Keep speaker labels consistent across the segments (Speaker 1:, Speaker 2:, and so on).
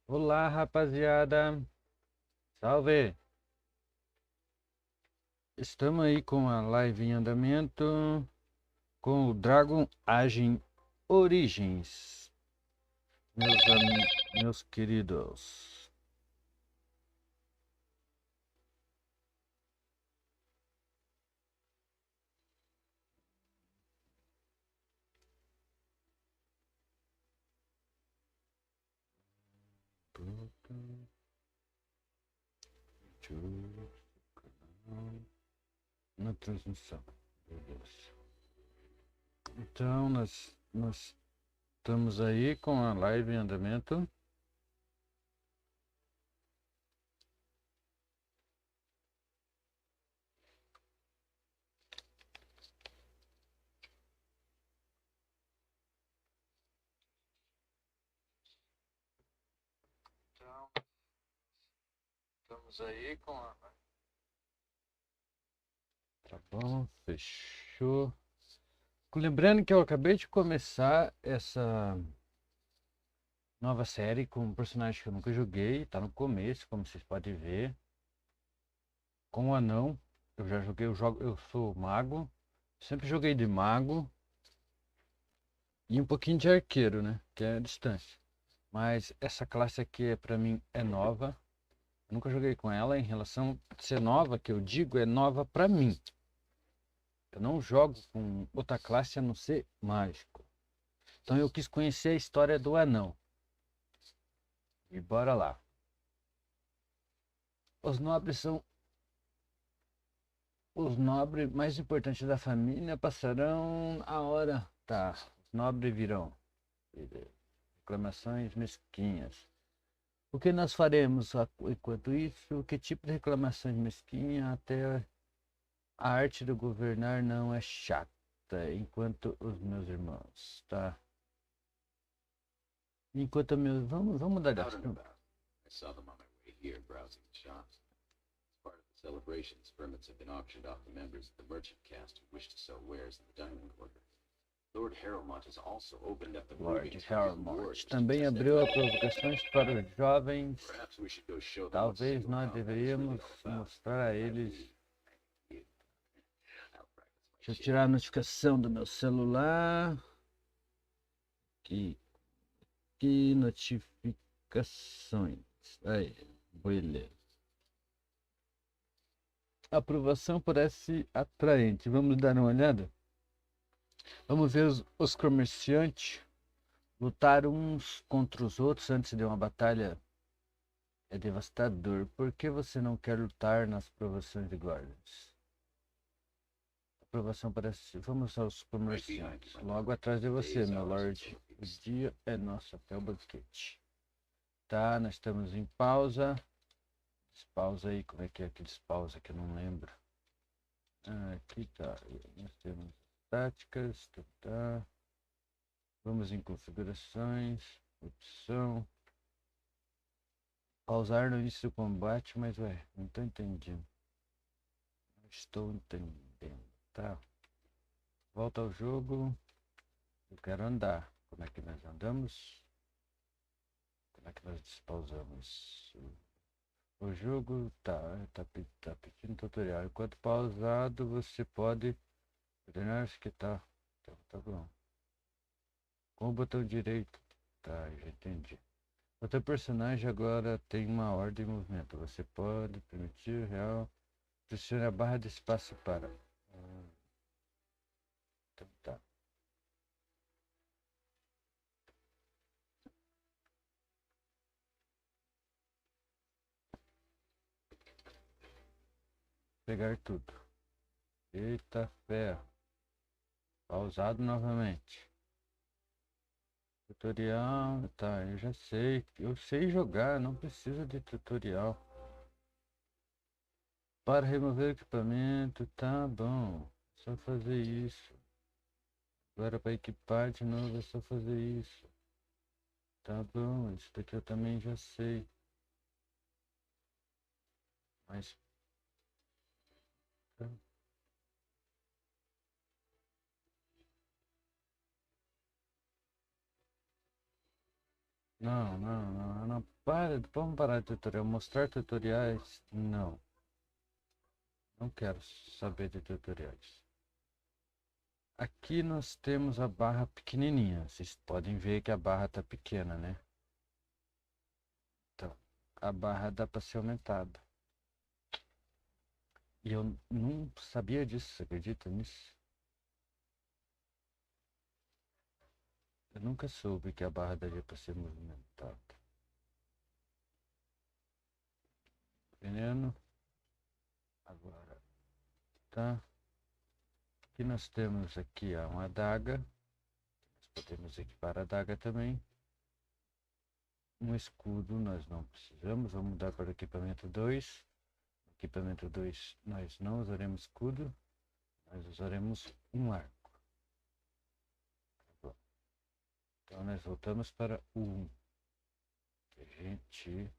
Speaker 1: Olá, rapaziada. Salve! Estamos aí com a live em andamento com o Dragon Agem Origins, meus queridos. Na transmissão. Beleza. Então, nós estamos aí com a live em andamento. Então, estamos aí com a. Tá bom, fechou. Lembrando que eu acabei de começar essa nova série com um personagem que eu nunca joguei, tá no começo, como vocês podem ver. Com o anão, eu já joguei, eu sou mago, sempre joguei de mago e um pouquinho de arqueiro, né, que é a distância. Mas essa classe aqui pra mim é nova, eu nunca joguei com ela. Em relação a ser nova, que eu digo, é nova pra mim. Eu não jogo com outra classe a não ser mágico. Então eu quis conhecer a história do anão. E bora lá. Os nobres são os nobres mais importantes da família, passarão a hora. Tá, os nobres virão. Reclamações mesquinhas. O que nós faremos enquanto isso? Que tipo de reclamações mesquinhas? Até a arte do governar não é chata, enquanto os meus irmãos, tá? Enquanto meus. Vamos dar gasto.
Speaker 2: I saw them on my way here browsing the shops. As part of the celebrations, permits have been auctioned off to members of the merchant caste who wish to sell wares in the diamond quarter. Lord Harrowmont has also opened up the
Speaker 1: Lord
Speaker 2: rubies
Speaker 1: Harrowmont também abriu a provocações para os jovens.
Speaker 2: Perhaps we should go show them
Speaker 1: Talvez nós deveríamos mostrar a eles. Deixa eu tirar a notificação do meu celular. Que notificações. Aí, beleza. A aprovação parece atraente. Vamos dar uma olhada? Vamos ver os comerciantes lutar uns contra os outros antes de uma batalha. É devastador. Por que você não quer lutar nas provações de guardas? A aprovação parece. Vamos aos comerciantes. Logo atrás de você, meu lord. O dia é nosso até o banquete. Tá, nós estamos em pausa. Pausa aí, como é que pausa que eu não lembro. Aqui tá, nós temos táticas, tá. Vamos em configurações, opção. Pausar no início do combate, mas ué, não tô entendendo. Não estou entendendo, tá. Volta ao jogo. Eu quero andar. Como é que nós andamos? Como é que nós despausamos? O jogo tá pedindo tutorial. Enquanto pausado, você pode. Acho que tá bom. Com o botão direito. Tá, já entendi. O teu personagem agora tem uma ordem de movimento. Você pode permitir real. Pressione a barra de espaço para. Então tá. Pegar tudo. Eita ferro. Pausado novamente. Tutorial. Tá, eu já sei. Eu sei jogar, não precisa de tutorial. Para remover o equipamento, tá bom. Só fazer isso. Agora para equipar de novo é só fazer isso. Tá bom, isso daqui eu também já sei. Mas tá. Não. Para, vamos parar de tutorial. Mostrar tutoriais? Não. Não quero saber de tutoriais. Aqui nós temos a barra pequenininha. Vocês podem ver que a barra tá pequena, né? Então, a barra dá para ser aumentada. E eu não sabia disso, você acredita nisso? Eu nunca soube que a barra daria para ser movimentada. Veneno. Agora, tá? Aqui nós temos aqui ó, uma adaga. Nós podemos equipar a adaga também. Um escudo nós não precisamos. Vamos mudar para o equipamento 2. Equipamento 2 nós não usaremos escudo. Nós usaremos um arco. Então nós voltamos para o 1. A gente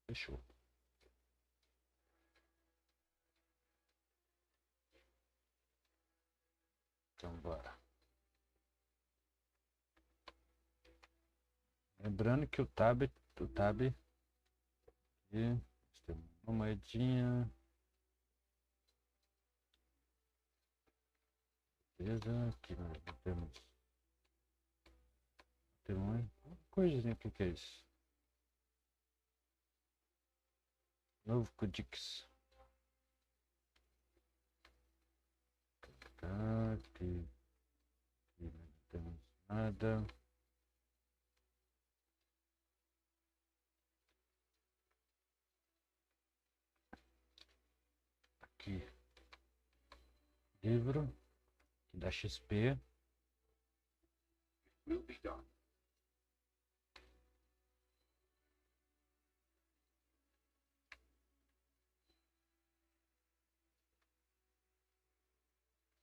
Speaker 1: fechou. Então bora. Lembrando que o tab e temos uma moedinha. Beleza, aqui nós não temos. Tem uma coisinha, o que é isso? Novo Codix. Tá, aqui não temos nada. Aqui, livro, que dá XP.
Speaker 2: Will be done.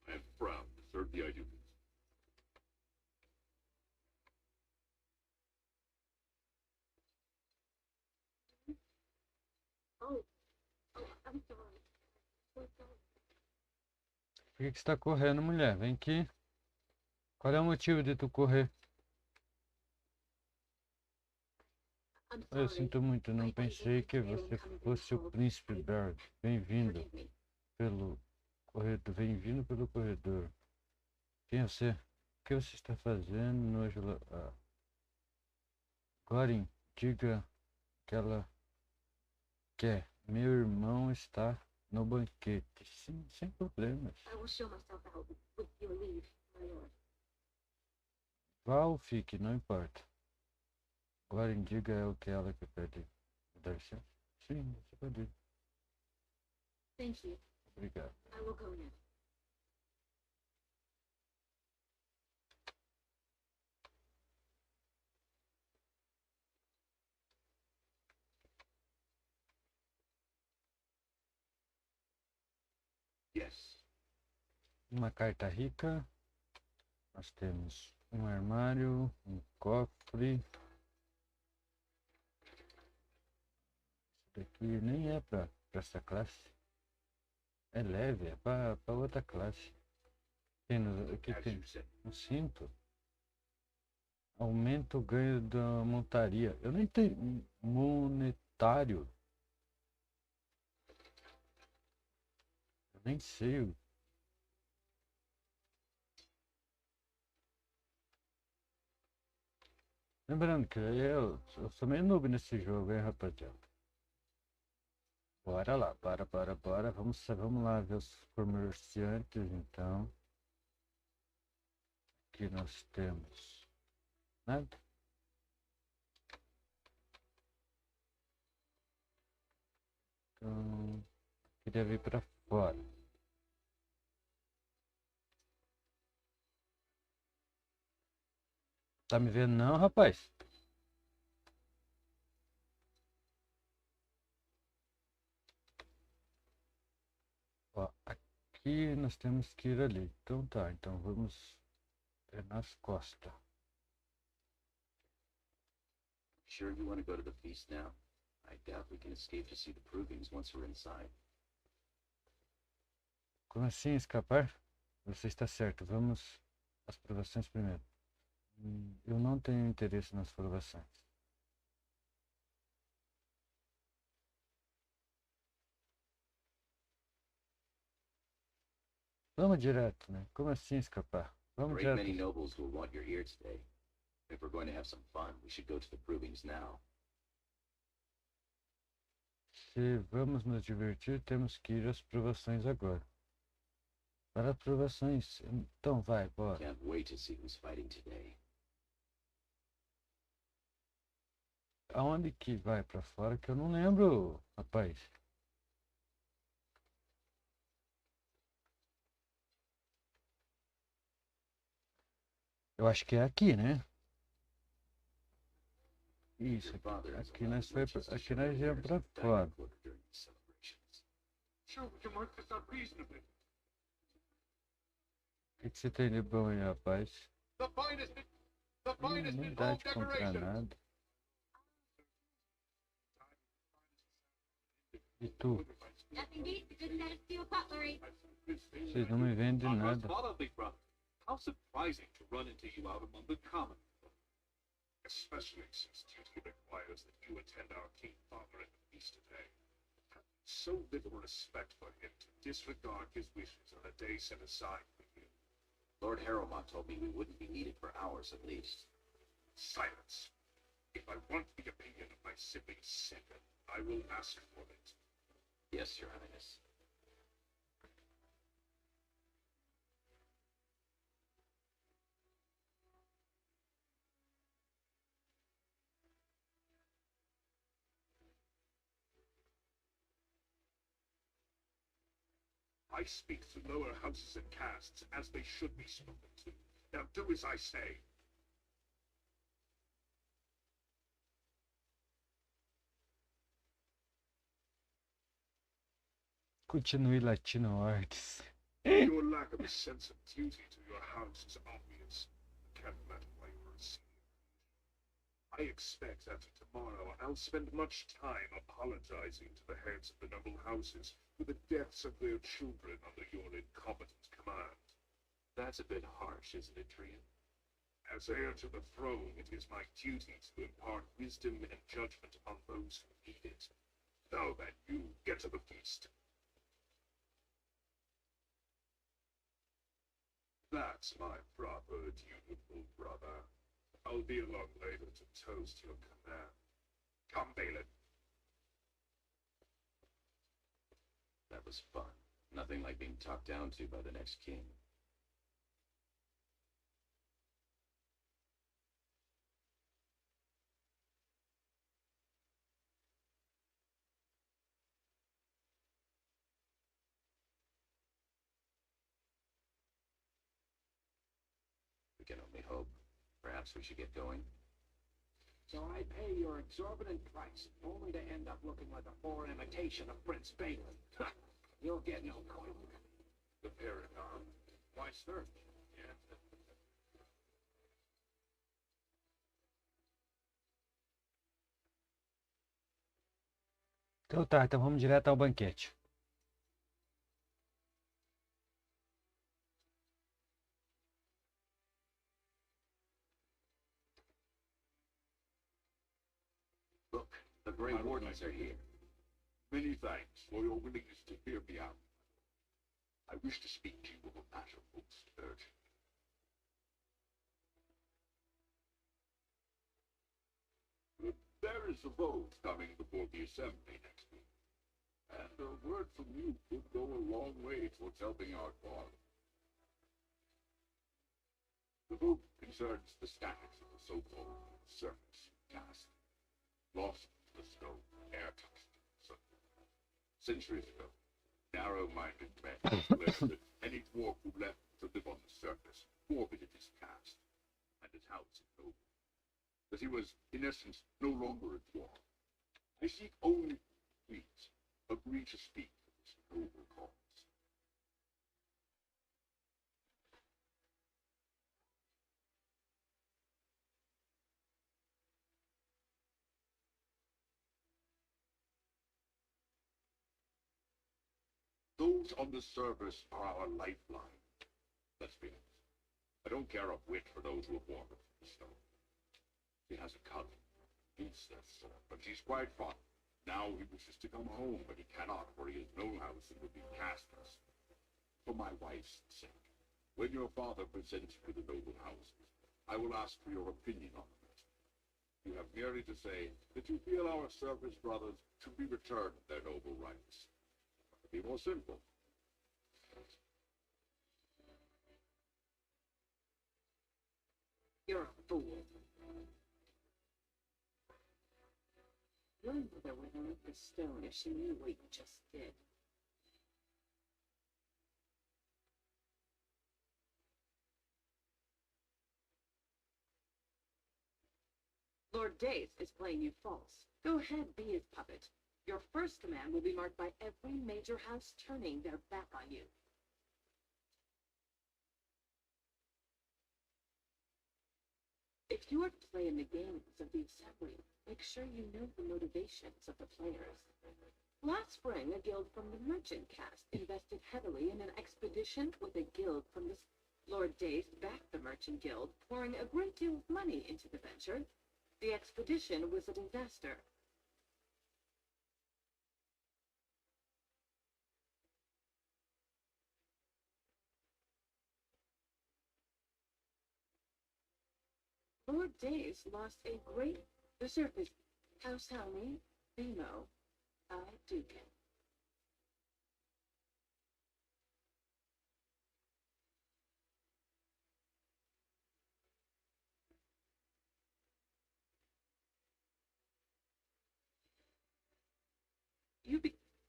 Speaker 2: I am proud to serve the ajudas.
Speaker 3: Oh, I'm sorry. So sorry.
Speaker 1: Por que você tá correndo, mulher? Vem aqui. Qual é o motivo de tu correr?
Speaker 3: I'm
Speaker 1: Eu
Speaker 3: sorry.
Speaker 1: sinto muito, não pensei que você fosse o Príncipe Berg. Bem-vindo
Speaker 3: Forgive me.
Speaker 1: pelo corredor. Bem-vindo pelo corredor. Quem é você? O que você está fazendo no Gorin, diga que ela quer. Meu irmão está no banquete. Sim, sem problemas.
Speaker 3: I will show myself out with your leave, my lord.
Speaker 1: Vá ou fique, não importa. Gorin, diga é o que ela que pede. Dá licença? Sim, você pode ir.
Speaker 3: Thank you.
Speaker 1: Obrigado.
Speaker 3: I will go now.
Speaker 2: Yes.
Speaker 1: Uma carta rica. Nós temos um armário, um cofre. Isso daqui nem é para essa classe. É leve, é para outra classe. Aqui
Speaker 2: As
Speaker 1: tem
Speaker 2: you say.
Speaker 1: um cinto. Aumenta o ganho da montaria. Eu nem tenho monetário. Eu nem sei. Lembrando que eu sou meio noob nesse jogo, hein, rapaziada. Bora lá, bora. Vamos lá ver os comerciantes, então. Aqui nós temos nada. Então, queria vir pra fora. Tá me vendo não, rapaz? Ó, aqui nós temos que ir ali. Então tá, então vamos nas costas.
Speaker 2: Sure you want to go to the feast now? I doubt we can escape to see the provings once we're inside.
Speaker 1: Como assim escapar? Você está certo, vamos às provações primeiro. Eu não tenho interesse nas provações. Vamos direto, né? Como assim escapar?
Speaker 2: A
Speaker 1: Vamos
Speaker 2: great many
Speaker 1: direto.
Speaker 2: nobles will want your ear today. If we're going to have some fun, we should go to the provings now.
Speaker 1: Se vamos nos divertir, temos que ir às provações agora. Para provações. Então vai, bora.
Speaker 2: Can't wait to see who's fighting today.
Speaker 1: Aonde que vai pra fora que eu não lembro, rapaz. Eu acho que é aqui, né? Isso,
Speaker 2: Your father has
Speaker 1: aqui
Speaker 2: allowed
Speaker 1: nós foi
Speaker 2: merchants to
Speaker 1: aqui
Speaker 2: show
Speaker 1: nós
Speaker 2: their
Speaker 1: viemos
Speaker 2: wares
Speaker 1: pra
Speaker 2: at the
Speaker 1: fora.
Speaker 2: dining quarter during these celebrations.
Speaker 4: Sure, we can work this out reasonably.
Speaker 1: O que você tem de bom aí, rapaz?
Speaker 4: The finest
Speaker 1: Nem
Speaker 4: in
Speaker 1: dá
Speaker 4: all
Speaker 1: de comprar
Speaker 4: decorations.
Speaker 1: nada. E tu?
Speaker 3: Nothing beats a good set of steel cutlery.
Speaker 1: Vocês não me vendem nada.
Speaker 4: Probably, brother. How surprising to run into you out among the common folk. Especially since duty requires that you attend our King Father at the feast today. So little respect for him to disregard his wishes on a day set aside for you.
Speaker 2: Lord Harrowmont told me we wouldn't be needed for hours at least.
Speaker 4: Silence. If I want the opinion of my sibling second, I will ask for it.
Speaker 2: Yes, Your Highness.
Speaker 4: I speak to lower houses and castes as they should be spoken to. Now do as I say.
Speaker 1: Continue latino artes.
Speaker 4: Your lack of a sense of duty to your house is obvious. Can't imagine why you were a senior. I expect after tomorrow I'll spend much time apologizing to the heads of the noble houses for the deaths of their children under your incompetent command.
Speaker 2: That's a bit harsh, isn't it, Trian?
Speaker 4: As heir to the throne, it is my duty to impart wisdom and judgment upon those who need it. Now then, you get to the feast. That's my proper, dutiful brother. I'll be along later to toast your command. Come, Balin.
Speaker 2: That was fun. Nothing like being talked down to by the next king. We can only hope. Perhaps we should get going.
Speaker 5: So I pay your exorbitant price, only to end up looking like a poor imitation of Prince Balin. You'll get no coin.
Speaker 4: The paragon. Why, sir? Yeah.
Speaker 1: Então tá, então vamos direto ao banquete.
Speaker 2: Look, the Grey Wardens are here.
Speaker 4: Many thanks for your willingness to hear me out. I wish to speak to you of a matter most urgent. There is a vote coming before the Assembly next week, and a word from you could go a long way towards helping our cause. The vote concerns the status of the so-called surface caste, lost to the snow, air-touched. Centuries ago, narrow-minded men declared that any dwarf who left to live on the surface forfeited his caste and his house of noble. That he was, in essence, no longer a dwarf. I seek only, please, agree to speak for this noble cause. Those on the surface are our lifeline. Let's be honest. I don't care a whit for those who have walked us. but he's quite fond. Now he wishes to come home, but he cannot, for he has no house and will be castless. For my wife's sake, when your father presents you to the noble houses, I will ask for your opinion on the matter. You have merely to say that you feel our service brothers should be returned their noble rights. Be more simple.
Speaker 6: You're a fool. Your mother wouldn't leave the stone if she knew what you just did. Lord Dace is playing you false. Go ahead, be his puppet. Your first command will be marked by every major house turning their back on you. If you are to play in the games of the Assembly, make sure you know the motivations of the players. Last spring, a guild from the merchant caste invested heavily in an expedition with a guild from the... Lord Dace backed the merchant guild, pouring a great deal of money into the venture. The expedition was a disaster. Lord Dace lost a great... The surface... House Helmy, Bimo, Dukin.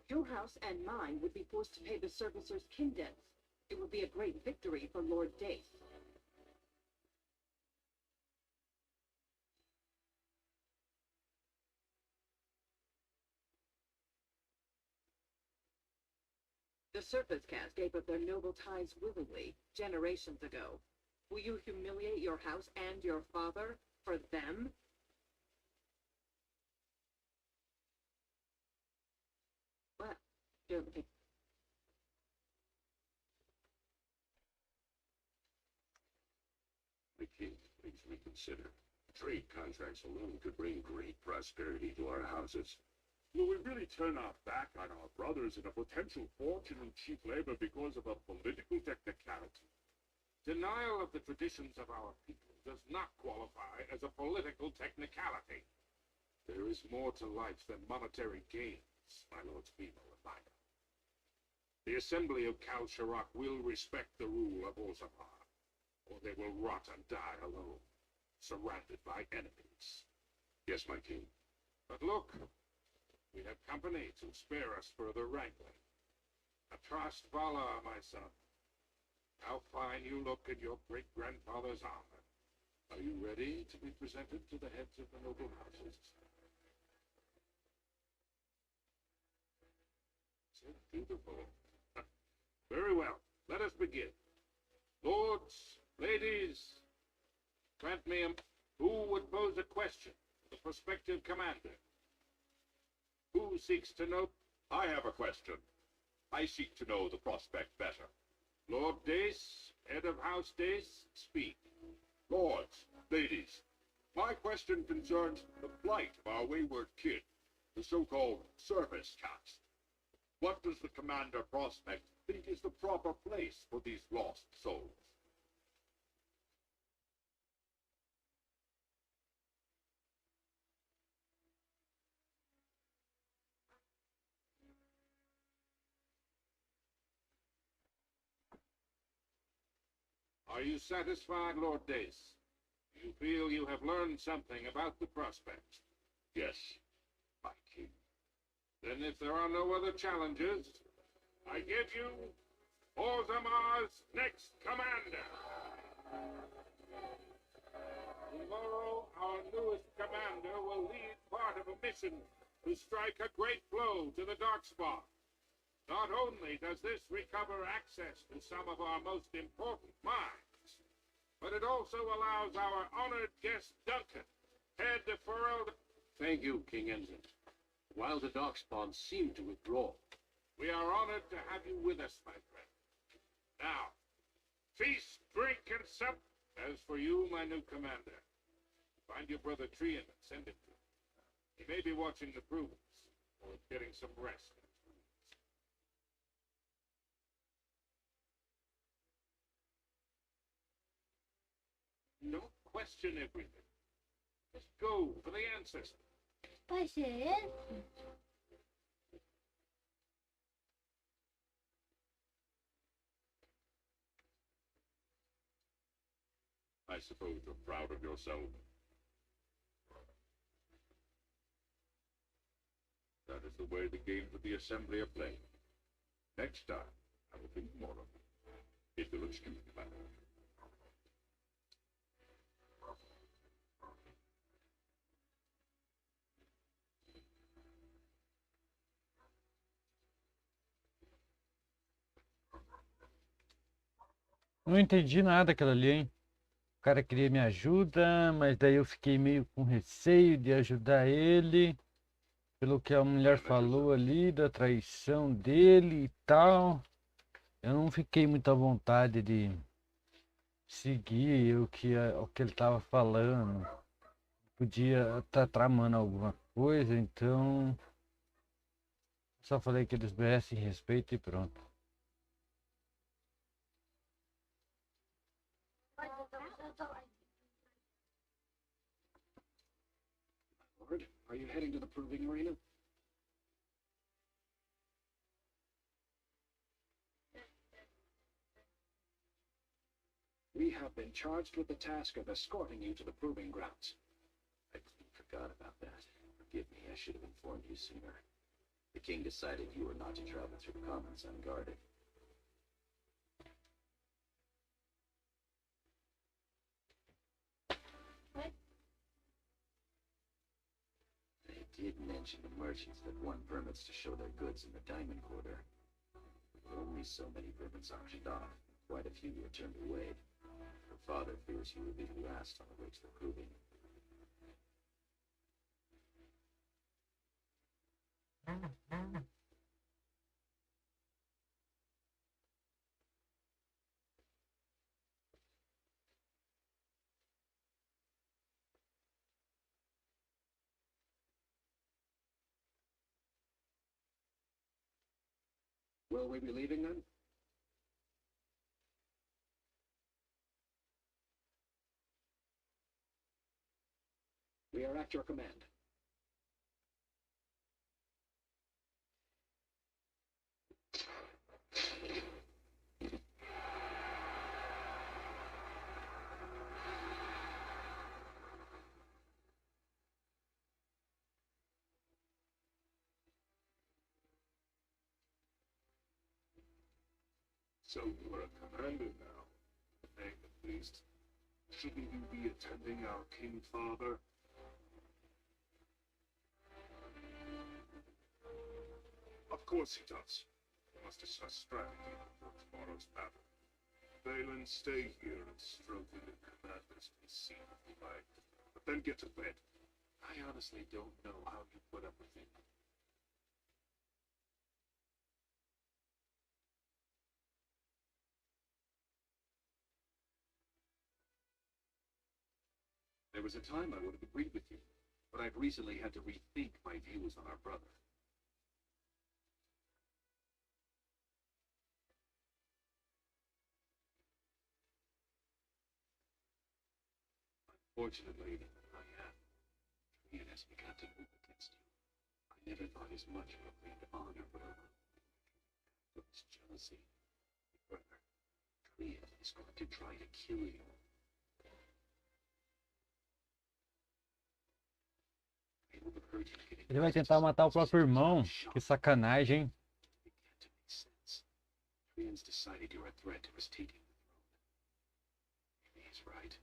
Speaker 6: Your house and mine would be forced to pay the servicers' kin debts. It would be a great victory for Lord Dace. The surface caste gave up their noble ties willingly, generations ago. Will you humiliate your house and your father for them? Well, don't think...
Speaker 4: The king, please reconsider. Trade contracts alone could bring great prosperity to our houses. Will we really turn our back on our brothers and a potential fortune in cheap labor because of a political technicality? Denial of the traditions of our people does not qualify as a political technicality. There is more to life than monetary gains, my lords Bimo and Minor. The Assembly of Kal Sharok will respect the rule of Orzammar, or they will rot and die alone, surrounded by enemies. Yes, my king. But look, we have company to spare us further wrangling. Atrast Vala, my son. How fine you look in your great-grandfather's armor. Are you ready to be presented to the heads of the noble houses? So beautiful. Very well. Let us begin. Lords, ladies, grant me who would pose a question to the prospective commander? Who seeks to know? I have a question. I seek to know the prospect better. Lord Dace, head of House Dace, speak. Lords, ladies, my question concerns the plight of our wayward kin, the so-called service caste. What does the commander prospect think is the proper place for these lost souls? Are you satisfied, Lord Dace? Do you feel you have learned something about the prospect? Yes, my king. Then if there are no other challenges, I give you Orzammar's next commander. Tomorrow, our newest commander will lead part of a mission to strike a great blow to the Darkspawn. Not only does this recover access to some of our most important mines, but it also allows our honored guest Duncan, head of Furrowed... Thank you, King Ensign. While the Darkspawn seem to withdraw, we are honored to have you with us, my friend. Now, feast, drink, and sup. As for you, my new commander, find your brother Trian and send him to me. He may be watching the provings, or getting some rest. Don't question everything. Just go for the answers.
Speaker 3: But sis,
Speaker 4: I suppose you're proud of yourself. That is the way the games of the Assembly are played. Next time, I will think more of it. If you'll excuse me, madam.
Speaker 1: Não entendi nada aquela ali, hein? O cara queria me ajuda, mas daí eu fiquei meio com receio de ajudar ele. Pelo que a mulher falou ali, da traição dele e tal. Eu não fiquei muito à vontade de seguir o que ele estava falando. Podia estar tramando alguma coisa, então só falei que eles merecem respeito e pronto.
Speaker 5: Lord, are you heading to the proving arena? We have been charged with the task of escorting you to the proving grounds.
Speaker 2: I forgot about that. Forgive me, I should have informed you sooner. The king decided you were not to travel through the commons unguarded.
Speaker 3: What?
Speaker 2: They did mention to merchants that won permits to show their goods in the diamond quarter. Only so many permits auctioned off. Quite a few were turned away. Her father fears you will be harassed on the way to the proving.
Speaker 5: Will we be leaving then? We are at your command.
Speaker 4: So you are a commander now. Name at least. Shouldn't you be attending our king father? Of course he does. He must discuss strategy before tomorrow's battle. Valen, stay here and stroke the new commander's conceit if you like. But then get to bed. I honestly don't know how you put up with it.
Speaker 5: There was a time I would have agreed with you, but I've recently had to rethink my views on our brother. Unfortunately, Ian has begun to move against you. I never thought as much proclaimed honor would overcome his jealousy. Further, Ian is going to try to kill you.
Speaker 1: Ele vai tentar matar o próprio irmão. Que sacanagem, hein?
Speaker 5: Ian's decided you're a threat to his taking the throne. Maybe he's right.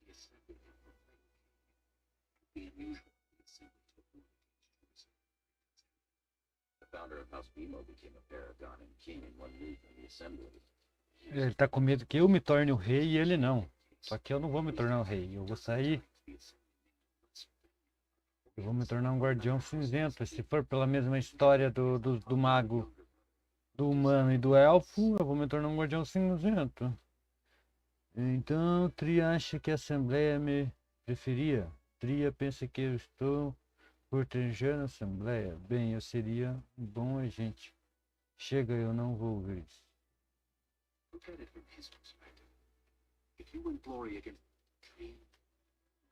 Speaker 5: The assembly will proclaim the unusual. The assembly took one against Jerusalem.
Speaker 2: The founder of House Bemo became a paragon and king in one move in the assembly.
Speaker 1: Ele tá com medo que eu me torne o rei e ele não. Só que eu não vou me tornar o rei. Eu vou sair Eu vou me tornar um guardião cinzento. Se for pela mesma história do mago, do humano e do elfo, eu vou me tornar um guardião cinzento. Então, Tria acha que a Assembleia me preferia. Tria pensa que eu estou protegendo a Assembleia. Bem, eu seria um bom agente. Chega, eu não vou ouvir isso.
Speaker 5: Look at it from his perspective. If you win glory against Tree,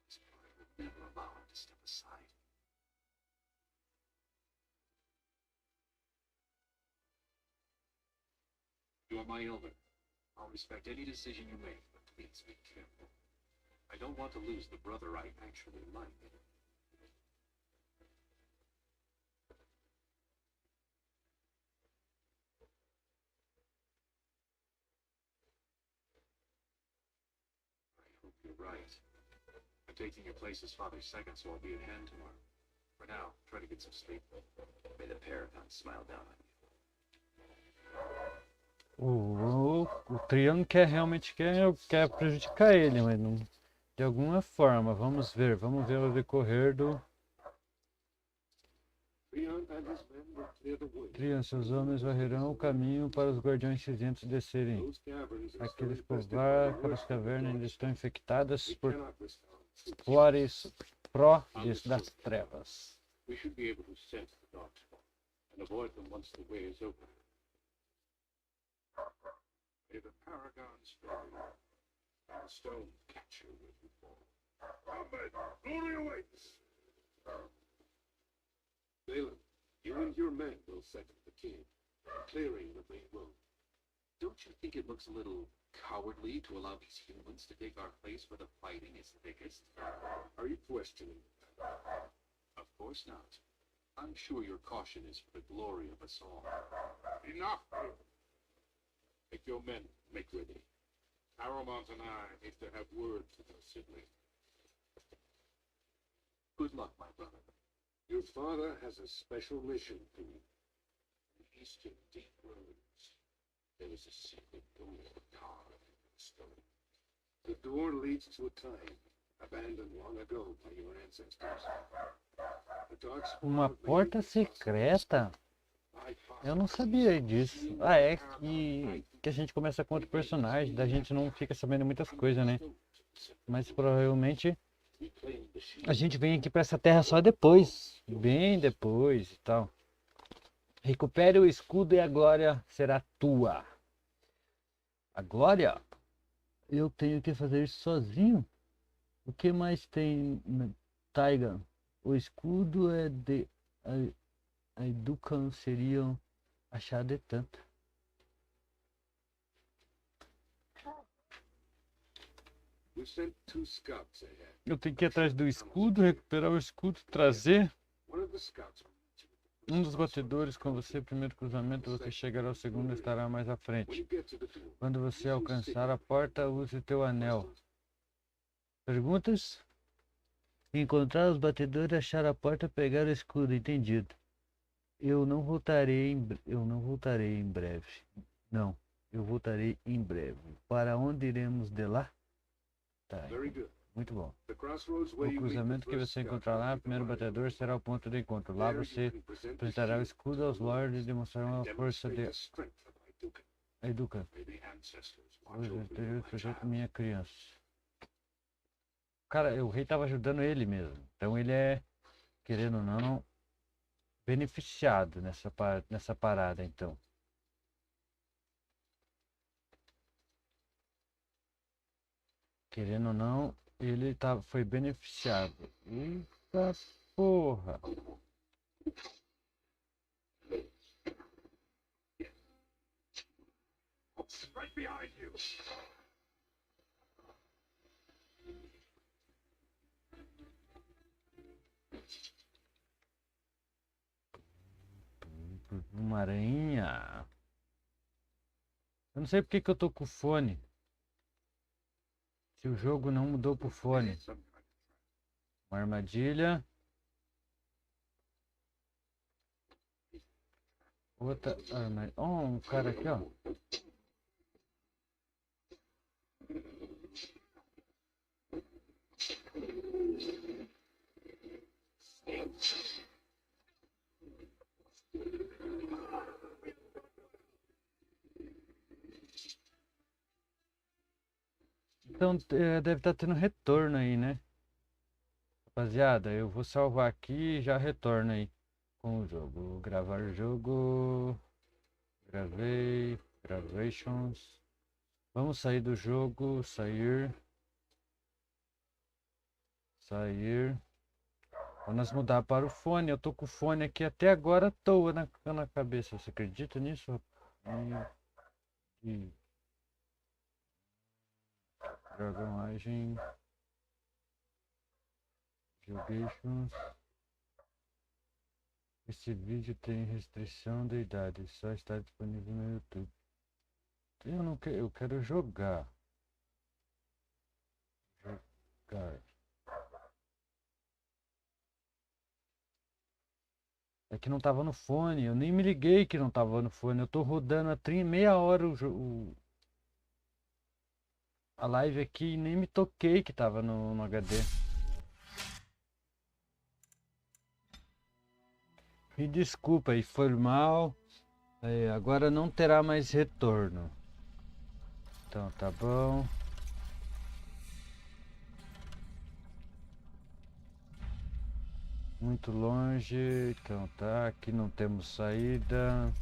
Speaker 5: his pride would never allow him to step aside. You are my elder. I'll respect any decision you make, but please be careful. I don't want to lose the brother I actually like. I hope you're right. I'm taking your place as father's second, so I'll be at hand tomorrow. For now, try to get some sleep.
Speaker 2: May the Paragon smile down on you.
Speaker 1: O Tria não quer realmente quer prejudicar ele, mas não, de alguma forma. Vamos ver o decorrer do.
Speaker 5: Leon and his men will clear the way.
Speaker 1: Tria, seus homens varrerão o caminho para os guardiões cinzentos descerem.
Speaker 5: Those caverns are still
Speaker 1: Aqueles
Speaker 5: infested by
Speaker 1: aquelas
Speaker 5: worse
Speaker 1: cavernas ainda estão infectadas
Speaker 5: We
Speaker 1: por
Speaker 5: cannot risk our troops.
Speaker 1: flores das trevas.
Speaker 5: We should be able to sense the dark spot and avoid them once the way is open. May the Paragons fail you, and the stone catch you as you fall. Combat, glory awaits! Balin, you and your men will second the king, clearing the main road.
Speaker 2: Don't you think it looks a little cowardly to allow these humans to take our place where the fighting is thickest?
Speaker 5: Are you questioning?
Speaker 2: Of course not. I'm sure your caution is for the glory of us all.
Speaker 5: Enough! Make your men make ready. Aramont and I need to have words with our sibling.
Speaker 2: Good luck, my brother.
Speaker 5: Your father has a special mission for you. In the eastern deep roads, there is a secret door carved into the stone. The door leads to a time abandoned long ago by your ancestors. The dark
Speaker 1: Uma
Speaker 5: spawn
Speaker 1: porta secreta? Eu não sabia disso. Ah, é que a gente começa com outro personagem, da gente não fica sabendo muitas coisas, né? Mas provavelmente a gente vem aqui pra essa terra só depois, bem depois e tal. Recupere o escudo e a glória será tua. A glória? Eu tenho que fazer isso sozinho? O que mais tem, Taiga? O escudo é de... A Educan seriam achado de tanto.
Speaker 5: We sent 2 scouts ahead.
Speaker 1: Eu tenho que ir atrás do escudo, recuperar o escudo, trazer
Speaker 5: One of the scouts
Speaker 1: um dos batedores com você. Primeiro cruzamento, você chegará ao segundo e estará mais à
Speaker 5: when
Speaker 1: frente.
Speaker 5: you get to the door,
Speaker 1: Quando você alcançar a porta, use teu anel. Perguntas? Encontrar os batedores, achar a porta, pegar o escudo. Entendido. Eu não voltarei em breve. Não, eu voltarei em breve. Para onde iremos de lá? Tá,
Speaker 5: very good.
Speaker 1: muito bom.
Speaker 5: The crossroads
Speaker 1: O
Speaker 5: where you meet the
Speaker 1: cruzamento que
Speaker 5: first
Speaker 1: você
Speaker 5: scout
Speaker 1: encontrar lá,
Speaker 5: will
Speaker 1: o
Speaker 5: be the
Speaker 1: primeiro
Speaker 5: right
Speaker 1: batedor
Speaker 5: way.
Speaker 1: será o ponto de encontro. Lá
Speaker 5: There you
Speaker 1: você
Speaker 5: can present the
Speaker 1: apresentará o
Speaker 5: shield
Speaker 1: escudo
Speaker 5: to
Speaker 1: aos
Speaker 5: the lords
Speaker 1: lords e demonstrará
Speaker 5: and
Speaker 1: a força
Speaker 5: demonstrate
Speaker 1: de
Speaker 5: the strength of Educan.
Speaker 1: Educa.
Speaker 5: May the ancestors watch
Speaker 1: Hoje
Speaker 5: over
Speaker 1: eu
Speaker 5: you, my
Speaker 1: projeto
Speaker 5: child.
Speaker 1: minha criança. Cara, o rei tava ajudando ele mesmo. Então ele é, querendo ou não, beneficiado nessa parada, então. Querendo ou não, ele foi beneficiado. Eita porra.
Speaker 5: Right behind you.
Speaker 1: Uma aranha. Eu não sei porque que eu tô com fone. Se o jogo não mudou pro fone. Uma armadilha. Outra armadilha. Oh, um cara aqui, ó. Então deve estar tendo retorno aí, né? Rapaziada, eu vou salvar aqui e já retorno aí com o jogo. Gravar jogo. Gravei. Gravations. Vamos sair do jogo. Sair. Sair. Vamos mudar para o fone. Eu tô com o fone aqui até agora à toa na cabeça. Você acredita nisso? E programagem. Jogations. Esse vídeo tem restrição de idade. Só está disponível no YouTube. Eu não quero. Eu quero jogar. Jogar. É que não tava no fone. Eu nem me liguei que não tava no fone. Eu tô rodando há meia hora a live aqui e nem me toquei que tava no HD. Me desculpa aí, foi mal. Agora não terá mais retorno. Então tá bom. Muito longe. Então tá, aqui não temos saída.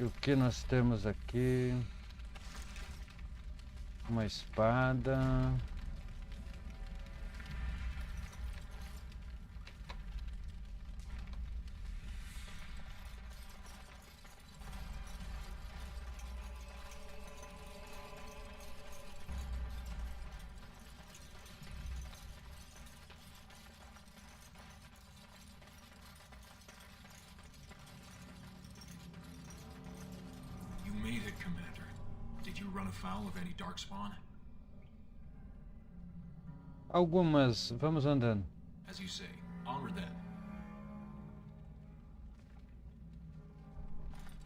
Speaker 1: O que nós temos aqui? Uma espada.
Speaker 7: You made it, Commander. Did you run afoul of any darkspawn?
Speaker 1: Algumas, vamos andando.
Speaker 7: As you say, onward then.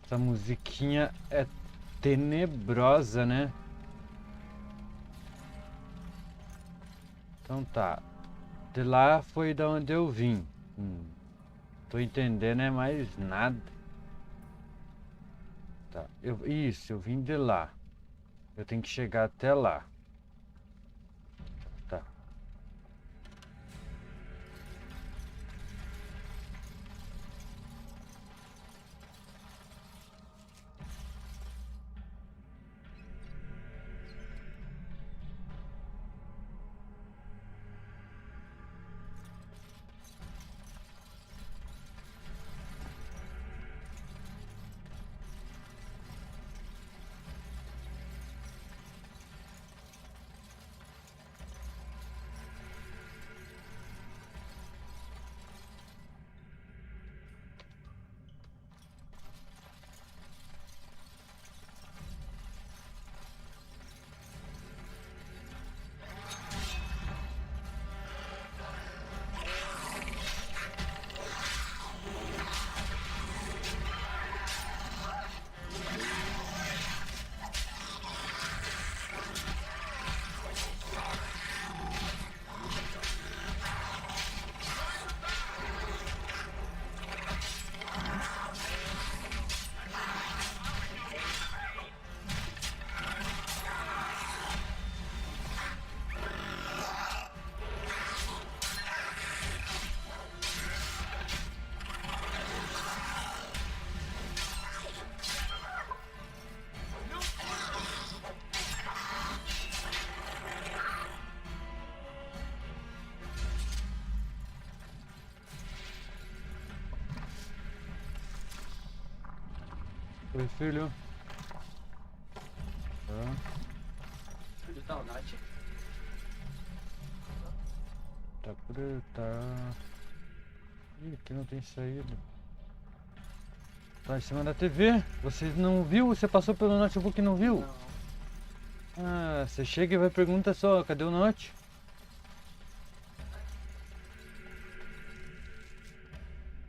Speaker 1: Essa musiquinha é tenebrosa, né? Então tá. De lá foi da onde eu vim. Tô entendendo é mais nada. Tá. Isso, eu vim de lá. Eu tenho que chegar até lá. Tá. Oi, filho.
Speaker 8: Onde tá o Nath?
Speaker 1: Tá por aí, tá. Ih, aqui não tem saída. Tá em cima da TV. Você não viu? Você passou pelo notebook e não viu?
Speaker 8: Não.
Speaker 1: Ah, você chega e vai perguntar só, cadê o note?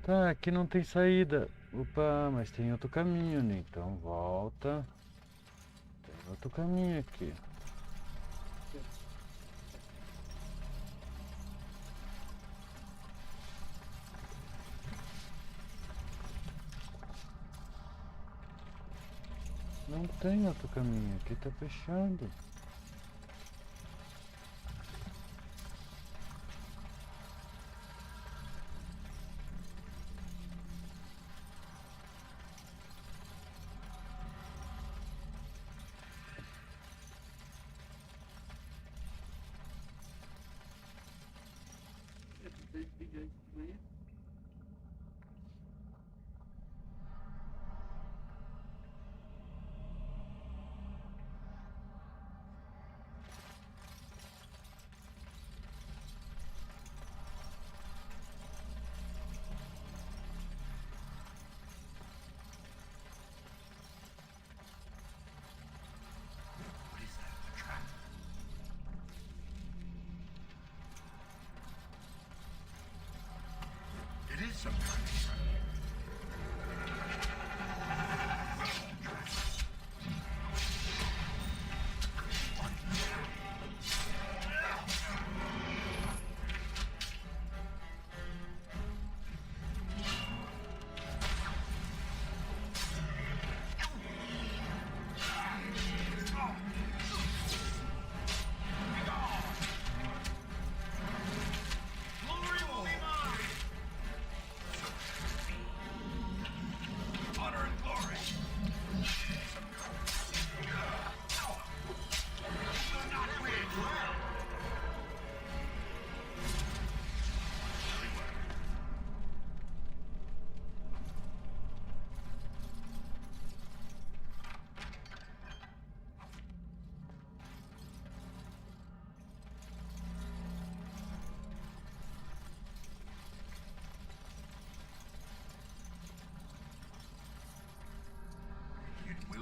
Speaker 1: Tá, aqui não tem saída. Opa, mas tem outro caminho, né? Então volta. Tem outro caminho aqui. Não tem outro caminho, aqui tá fechado.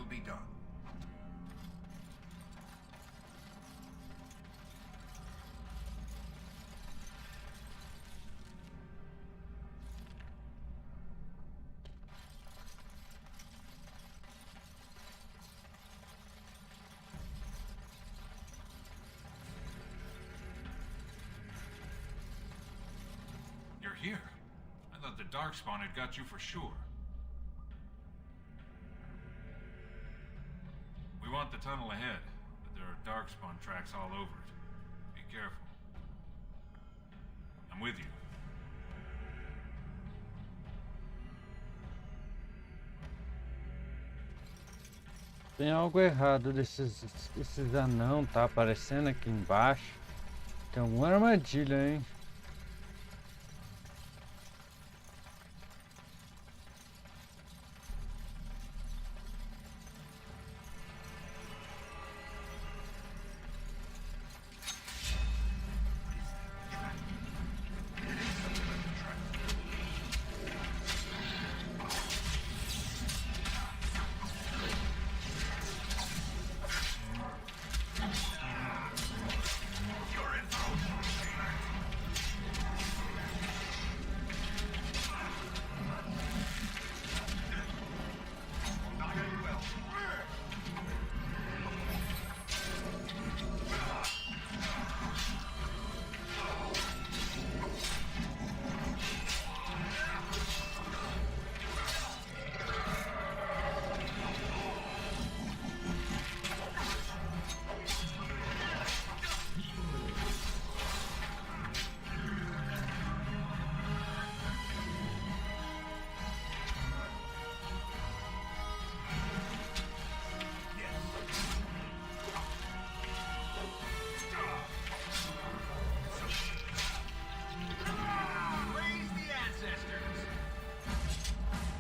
Speaker 7: will be done. You're here. I thought the Darkspawn had got you for sure. We want the tunnel ahead, but there are Darkspawn tracks all over it. Be careful. I'm with you.
Speaker 1: Tem algo errado desses anão, tá aparecendo aqui embaixo. Tem alguma armadilha, hein?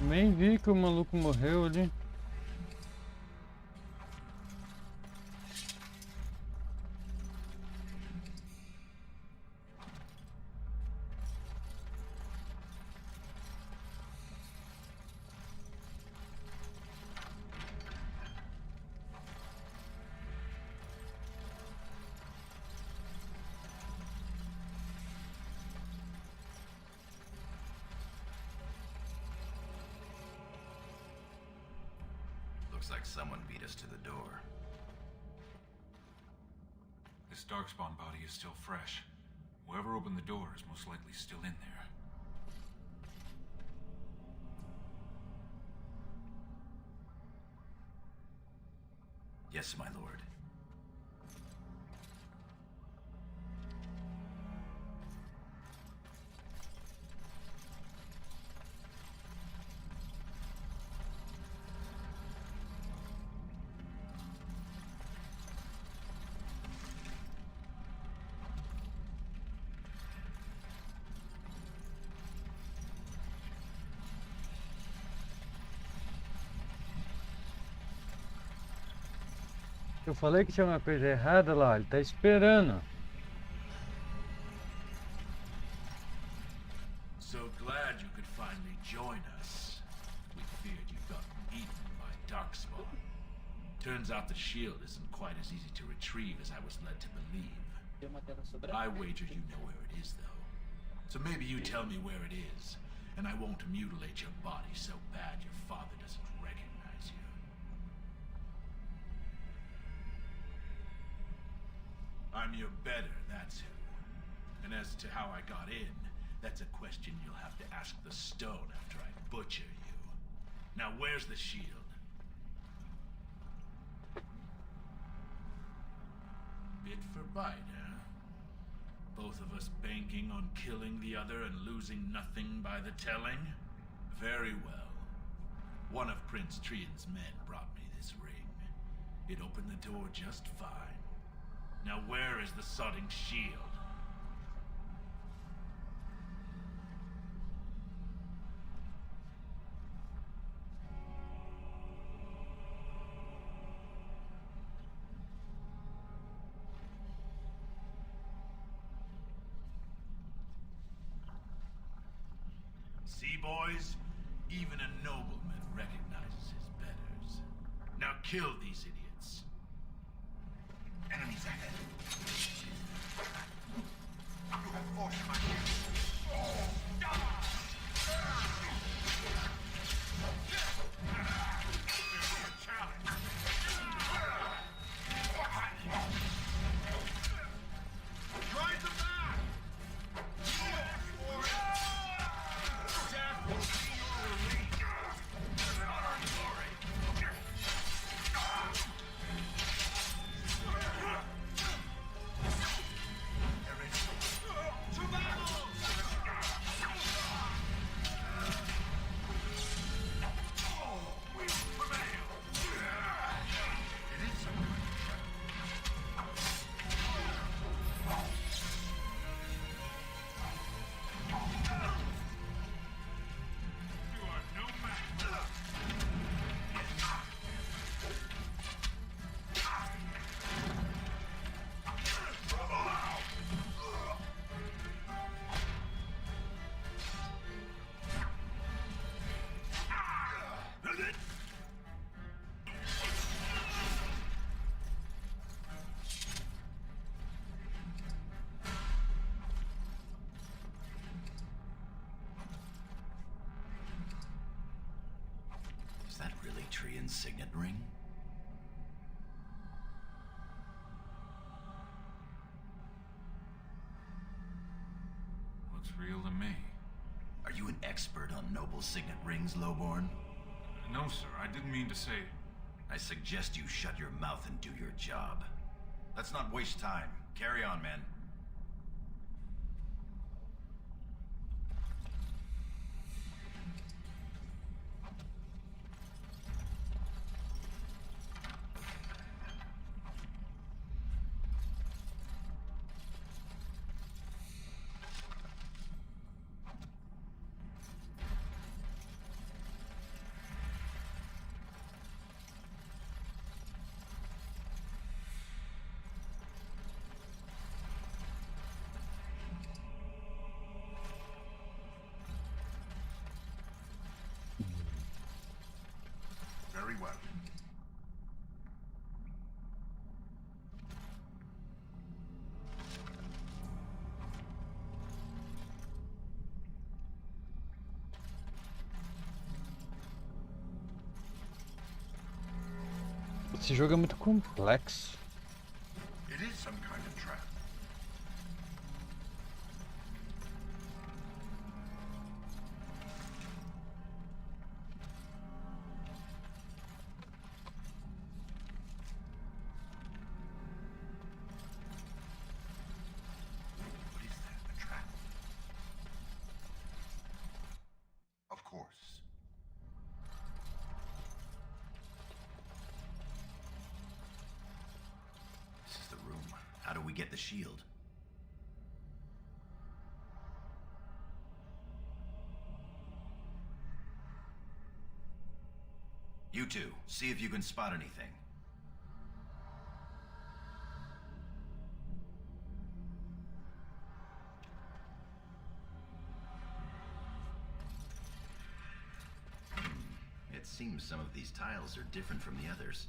Speaker 1: Nem vi que o maluco morreu ali.
Speaker 5: Looks like someone beat us to the door.
Speaker 7: This Darkspawn body is still fresh. Whoever opened the door is most likely still in there.
Speaker 5: Yes, my lord.
Speaker 1: Eu falei que tinha uma coisa errada lá, ele tá esperando.
Speaker 5: So glad you could finally join us. We feared you'd gotten eaten by Darkspawn. Turns out the shield isn't quite as easy to retrieve as I was led to believe.
Speaker 8: Tem uma tela sobre
Speaker 5: I wager you know where it is, though. So maybe you tell me where it is, and I won't mutilate your body so bad your father doesn't recognize you. I'm your better, that's who. And as to how I got in, that's a question you'll have to ask the stone after I butcher you. Now where's the shield? Bit for bite, huh? Both of us banking on killing the other and losing nothing by the telling? Very well. One of Prince Trian's men brought me this ring. It opened the door just fine. Now where is the sodding shield? See, boys? Even a nobleman recognizes his betters. Now
Speaker 7: kill these idiots.
Speaker 5: Enemies ahead. You have forced my hand. Drive them back! Death will be your relief. Utter glory. To battle! We prevail. It is so good. You are no match. Is that really Trian's signet ring?
Speaker 7: Looks real to me.
Speaker 5: Are you an expert on noble signet rings, Lowborn?
Speaker 7: No, sir, I didn't mean to say...
Speaker 5: I suggest you shut your mouth and do your job. Let's not waste time. Carry on, men. Very well.
Speaker 1: Esse jogo é muito complexo.
Speaker 5: It is some kind of trap. What is that? A trap? Of course. This is the room. How do we get the shield? You two, see if you can spot anything. It seems some of these tiles are different from the others.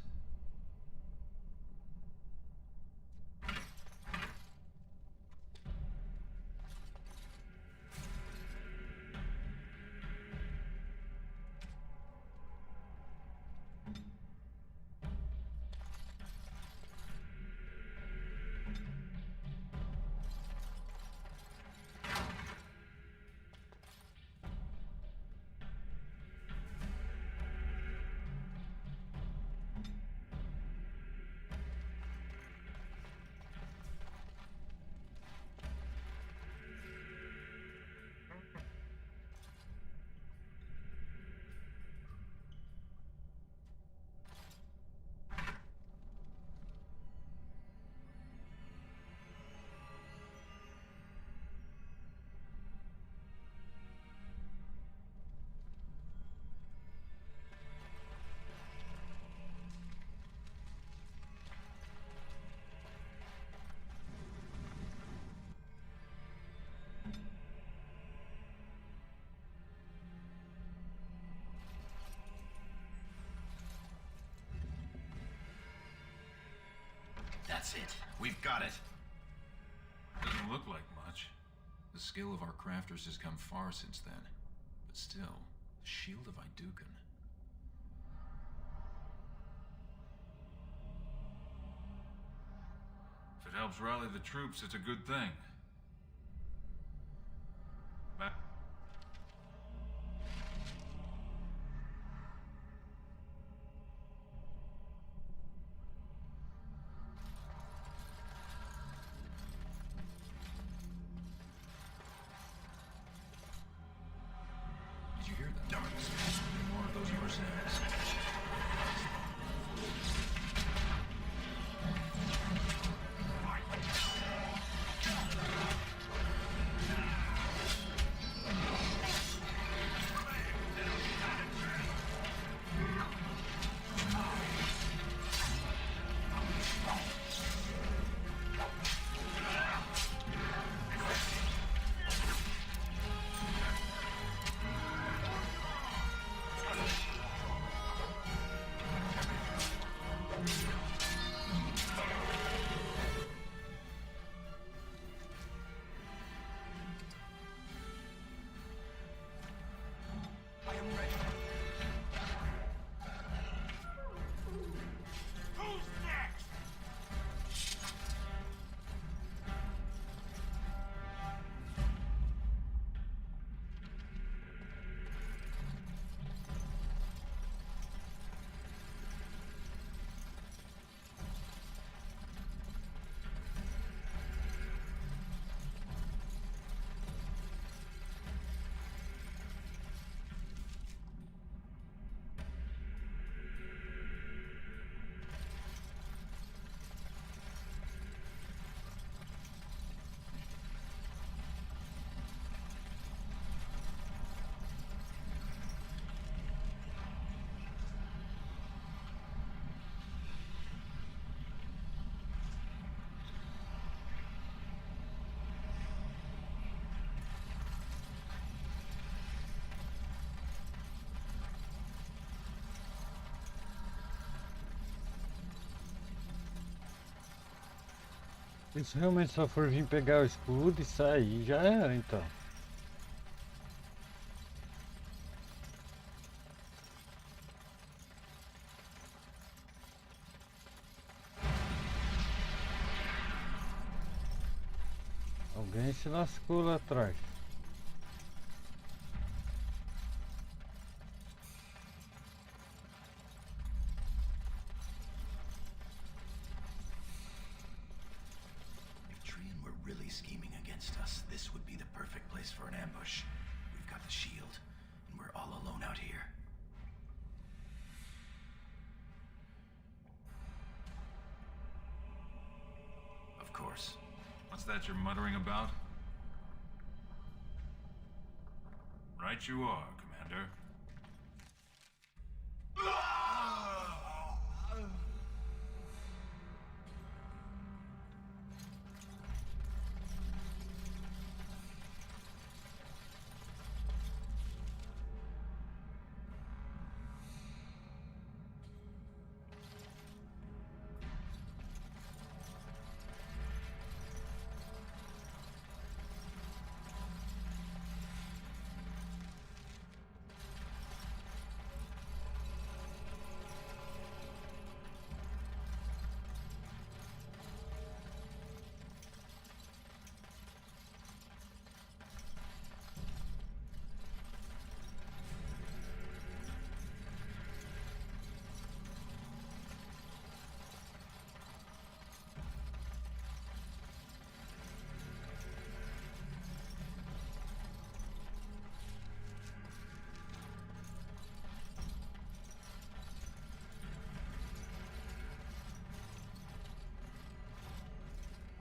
Speaker 7: That's it. We've got it.
Speaker 5: Doesn't look like much. The skill of our crafters has come far since then. But still, the shield of Idukan. If it helps rally the troops, it's a good thing. Back. Did you hear that? Darn it. More of those mercenaries.
Speaker 1: Se realmente só for vir pegar o escudo e sair, já era então. Alguém se lascou lá atrás.
Speaker 7: If Trian were really scheming against us, this would be the perfect place for an ambush. We've got the shield, and we're all alone out here. Of course.
Speaker 5: What's that you're muttering about? Right you are, Commander.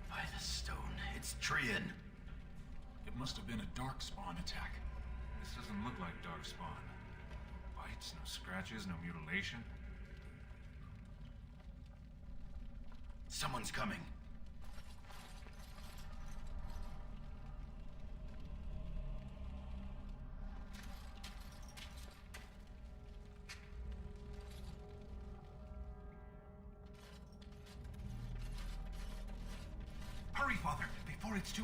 Speaker 7: By the stone, it's Trian.
Speaker 5: It must have been a darkspawn attack. This doesn't look like darkspawn. No bites, no scratches, no mutilation.
Speaker 7: Someone's coming. Father, before it's too...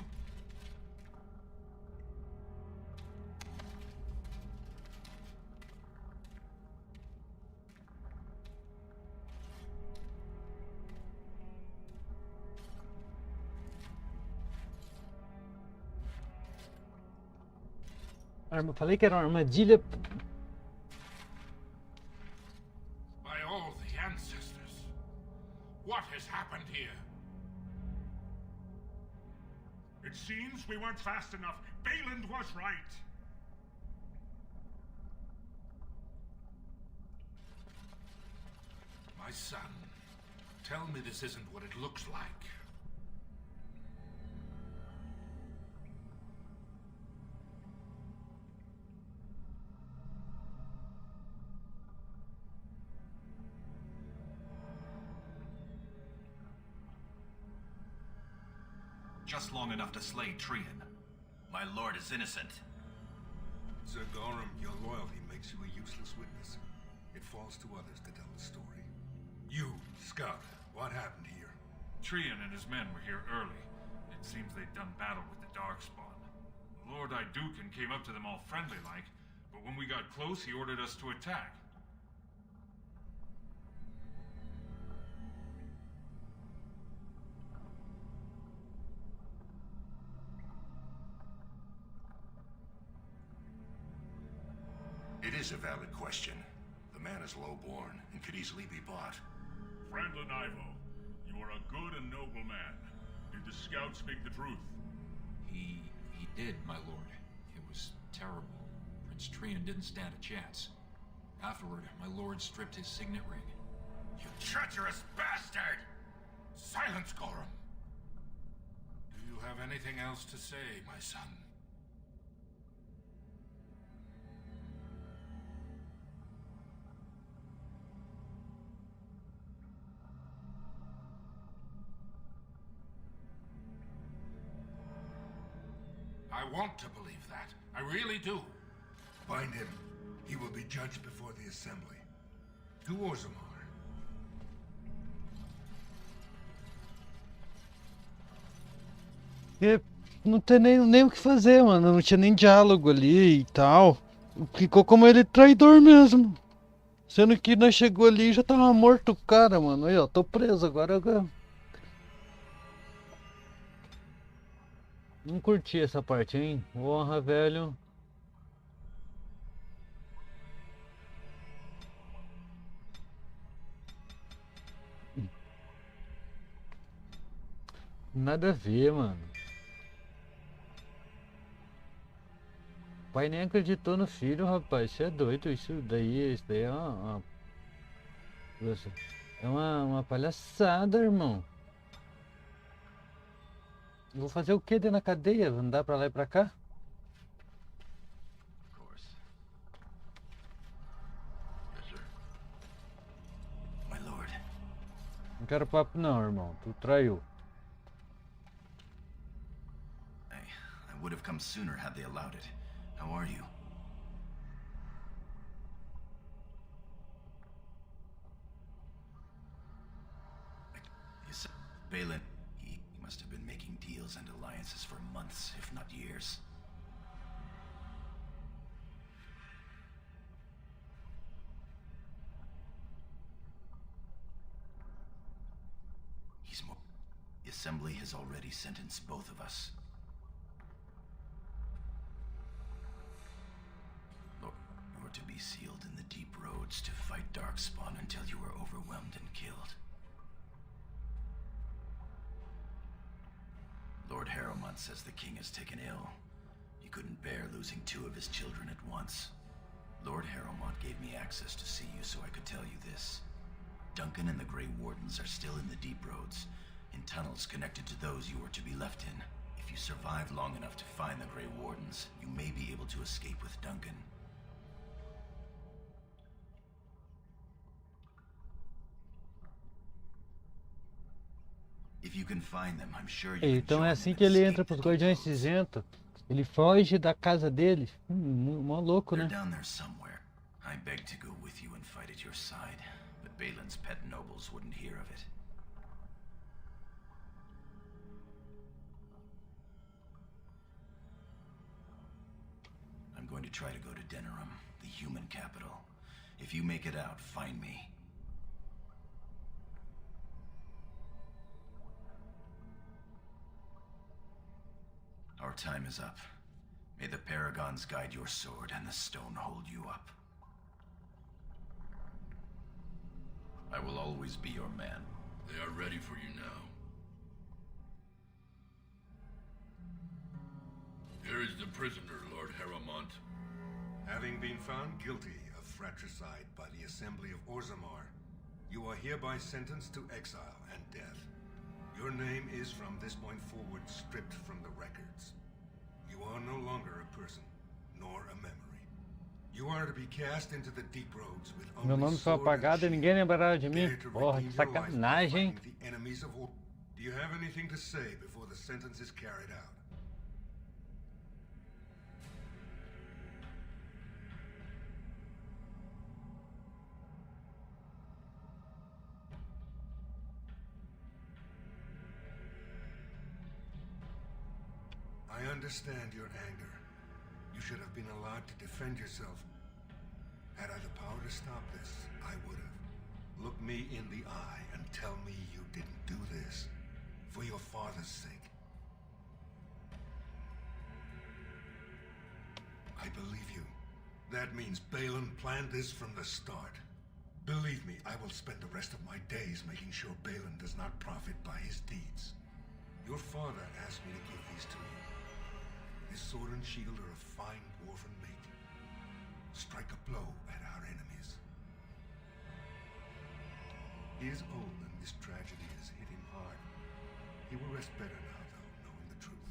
Speaker 1: Falei que era uma armadilha.
Speaker 4: By all the ancestors, what has happened here? It seems we weren't fast enough. Balin was right. My son, tell me this isn't what it looks like.
Speaker 7: Just long enough to slay Trian. My lord is innocent.
Speaker 9: Sir Gorham, your loyalty makes you a useless witness. It falls to others to tell the story. You, Scout, what happened here?
Speaker 4: Trian and his men were here early. It seems they'd done battle with the Darkspawn. Lord Iduken came up to them all friendly-like, but when we got close, he ordered us to attack.
Speaker 9: It is a valid question. The man is low-born and could easily be bought.
Speaker 4: Frandlin Ivo, you are a good and noble man. Did the scout speak the truth?
Speaker 5: He did, my lord. It was terrible. Prince Trian didn't stand a chance. Afterward, my lord stripped his signet ring.
Speaker 4: You treacherous bastard! Silence, Gorham! Do you have anything else to say, my son? I want to believe that. I really do.
Speaker 9: Bind him. He will be judged before the assembly. To Orzammar.
Speaker 1: Não tem nem o que fazer, mano. Não tinha nem diálogo ali e tal. Ficou como ele traidor mesmo. Sendo que nós chegou ali e já tava morto o cara, mano. Aí, ó, tô preso agora. Não curti essa parte, hein? Honra, velho. Nada a ver, mano. O pai nem acreditou no filho, rapaz. Isso é doido. Isso daí é uma palhaçada, irmão. Vou fazer o que dentro da cadeia? Andar pra lá e pra cá?
Speaker 7: Of course. Yes, sir. My lord.
Speaker 1: Não quero papo não, irmão. Tu traiu.
Speaker 7: I would have come sooner had they allowed it. How are you? You said Balin. He must have been making deals and alliances for months, if not years. He's more... The Assembly has already sentenced both of us. You're to be sealed in the deep roads to fight Darkspawn until you are overwhelmed and killed. Lord Harrowmont says the king is taken ill. He couldn't bear losing two of his children at once. Lord Harrowmont gave me access to see you so I could tell you this. Duncan and the Grey Wardens are still in the deep roads, in tunnels connected to those you are to be left in. If you survive long enough to find the Grey Wardens, you may be able to escape with Duncan. If you can find them, I'm sure you
Speaker 1: Então
Speaker 7: can
Speaker 1: é
Speaker 7: join
Speaker 1: assim
Speaker 7: them
Speaker 1: que
Speaker 7: and
Speaker 1: ele
Speaker 7: escape
Speaker 1: entra
Speaker 7: the
Speaker 1: pros
Speaker 7: deep
Speaker 1: Guardiões
Speaker 7: roads.
Speaker 1: Cinzentos. Ele foge da casa dele. Mó louco,
Speaker 7: They're
Speaker 1: né?
Speaker 7: down there somewhere. I begged to go with you and fight at your side, but Balin's pet nobles wouldn't hear of it. going to try to go to Denerim, the human capital. If you make it out, find me. Our time is up. May the paragons guide your sword and the stone hold you up. I will always be your man.
Speaker 5: They are ready for you now. Here is the prisoner, Lord Harrowmont.
Speaker 9: Having been found guilty of fratricide by the Assembly of Orzammar, you are hereby sentenced to exile and death. Your name is from this point forward stripped from the records. You are no longer a person, nor a memory. You are to be cast into the deep roads with
Speaker 1: Meu
Speaker 9: only
Speaker 1: nome foi
Speaker 9: sword and
Speaker 1: apagado e
Speaker 9: shield.
Speaker 1: ninguém lembrará de mim.
Speaker 9: Dare to
Speaker 1: Porra, que
Speaker 9: redeem your life by
Speaker 1: sacanagem.
Speaker 9: fighting the enemies of Or- Do you have anything to say before the sentence is carried out? I understand your anger. You should have been allowed to defend yourself. Had I the power to stop this, I would have. Look me in the eye and tell me you didn't do this for your father's sake. I believe you. That means Balin planned this from the start. Believe me, I will spend the rest of my days making sure Balin does not profit by his deeds. Your father asked me to give these to you. This sword and shield are a fine dwarven make. Strike a blow at our enemies. He is old and this tragedy has hit him hard. He will rest better now, though, knowing the truth.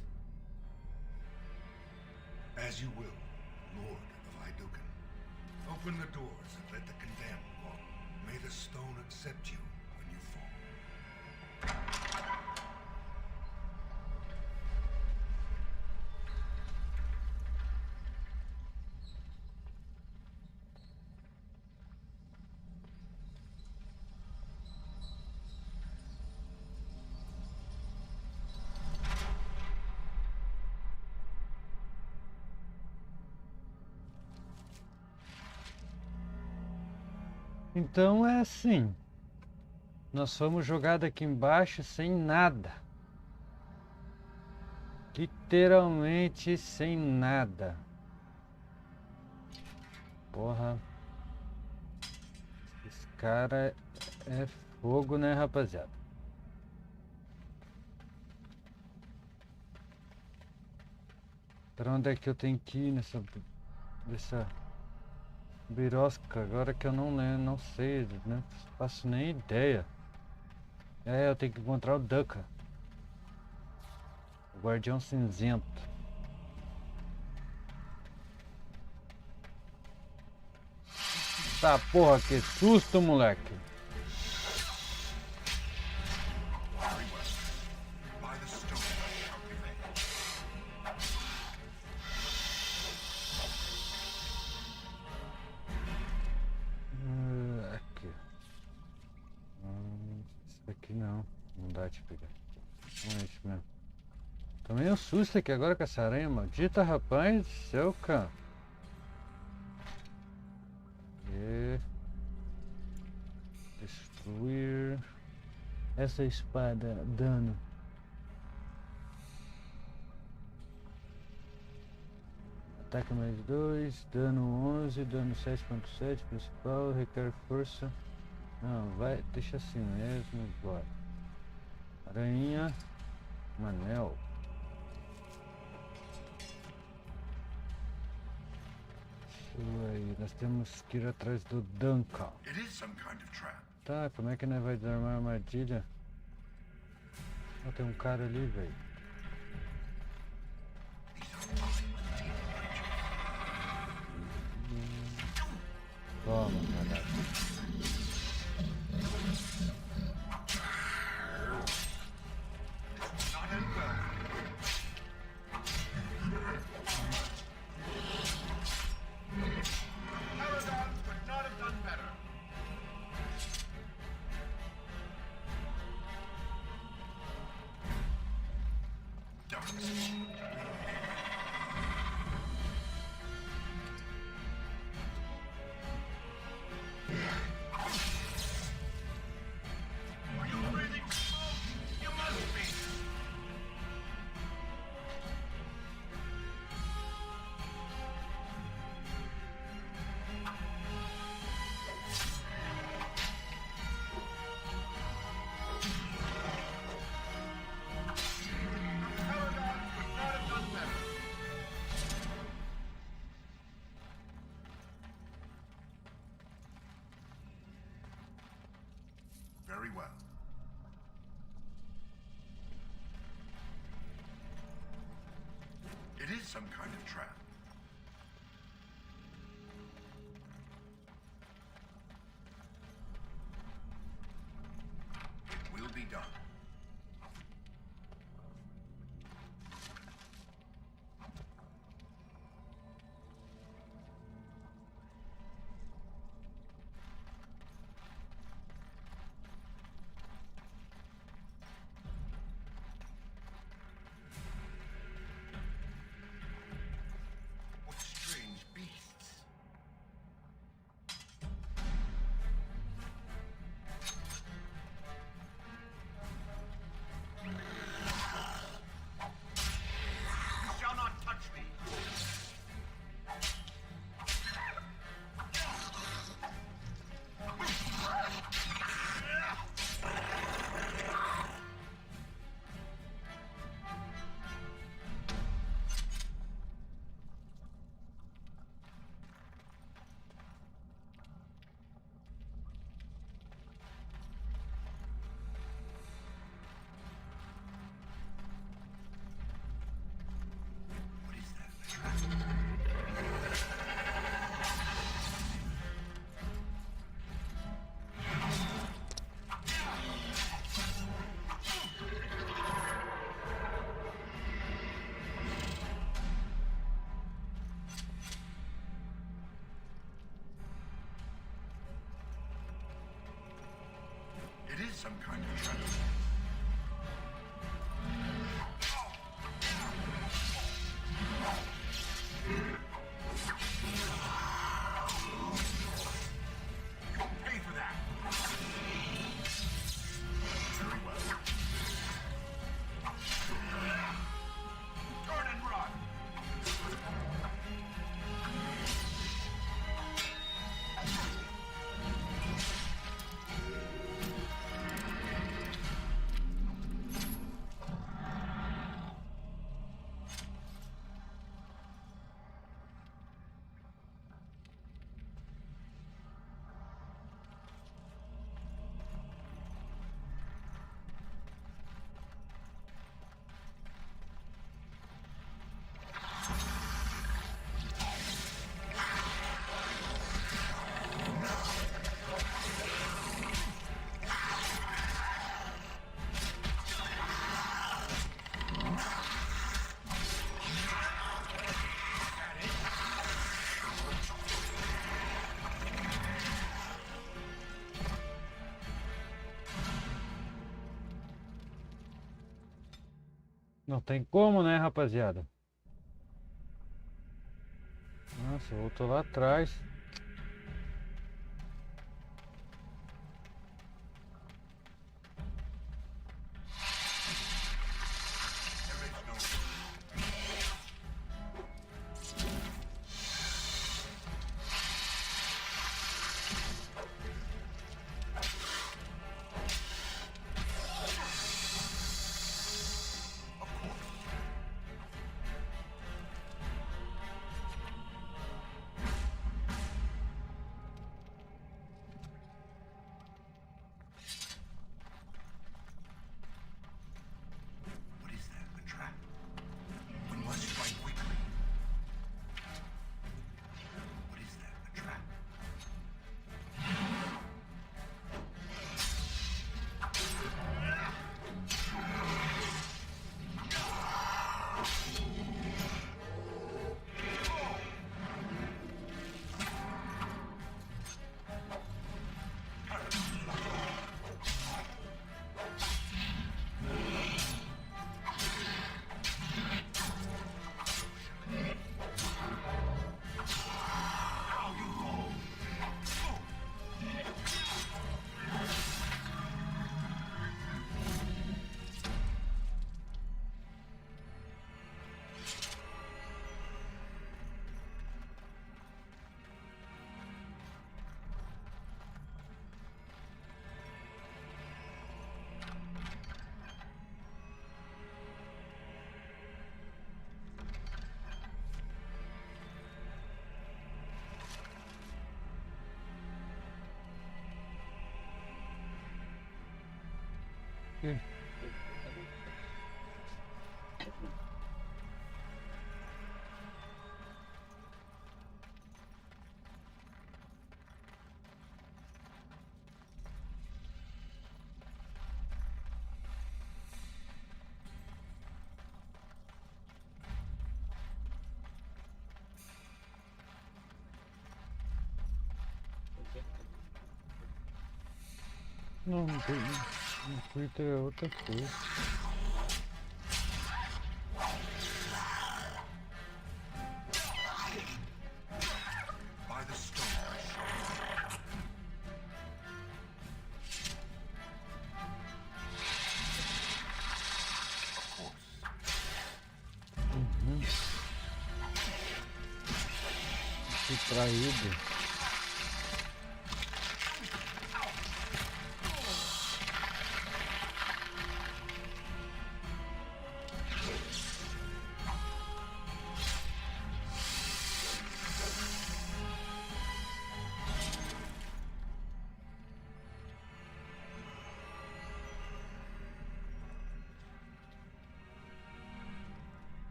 Speaker 9: As you will, Lord of Iduken. Open the doors and let the condemned walk. May the stone accept you when you fall.
Speaker 1: Então é assim. Nós fomos jogados aqui embaixo sem nada. Literalmente sem nada. Porra. Esse cara é fogo, né, rapaziada? Pra onde é que eu tenho que ir nessa birosca? Agora que eu não lembro, não sei, não faço nem ideia. É, eu tenho que encontrar o Duca, o guardião cinzento. Tá, porra, que susto, moleque. Aqui. Isso aqui não dá de pegar. Não é isso mesmo. Tomei um susto aqui agora com essa aranha maldita, rapaz do céu, cara. Destruir essa espada, dano. Ataque mais 2, dano 11, dano 7.7, principal, requer força. Não, vai, deixa assim mesmo, bora. Aranha, Manel. Aí, nós temos que ir atrás do Duncan. Tá, como é que nós vai desarmar a armadilha? Oh, tem um cara ali, velho. Toma, caralho.
Speaker 9: well. It is some kind of trap. It will be done. What strange beasts. You shall not touch me. What is that? A trap? It is some kind of trap. Pay for that. Very well. Turn and run.
Speaker 1: Não tem como, né, rapaziada? Nossa, voltou lá atrás.
Speaker 9: There is no What is that? A trap? We must strike quickly. What is that? A trap? Now you go.
Speaker 1: quê? Não, no Twitter é outra coisa.
Speaker 9: By the stone I shall. Of course.
Speaker 1: Fui traído.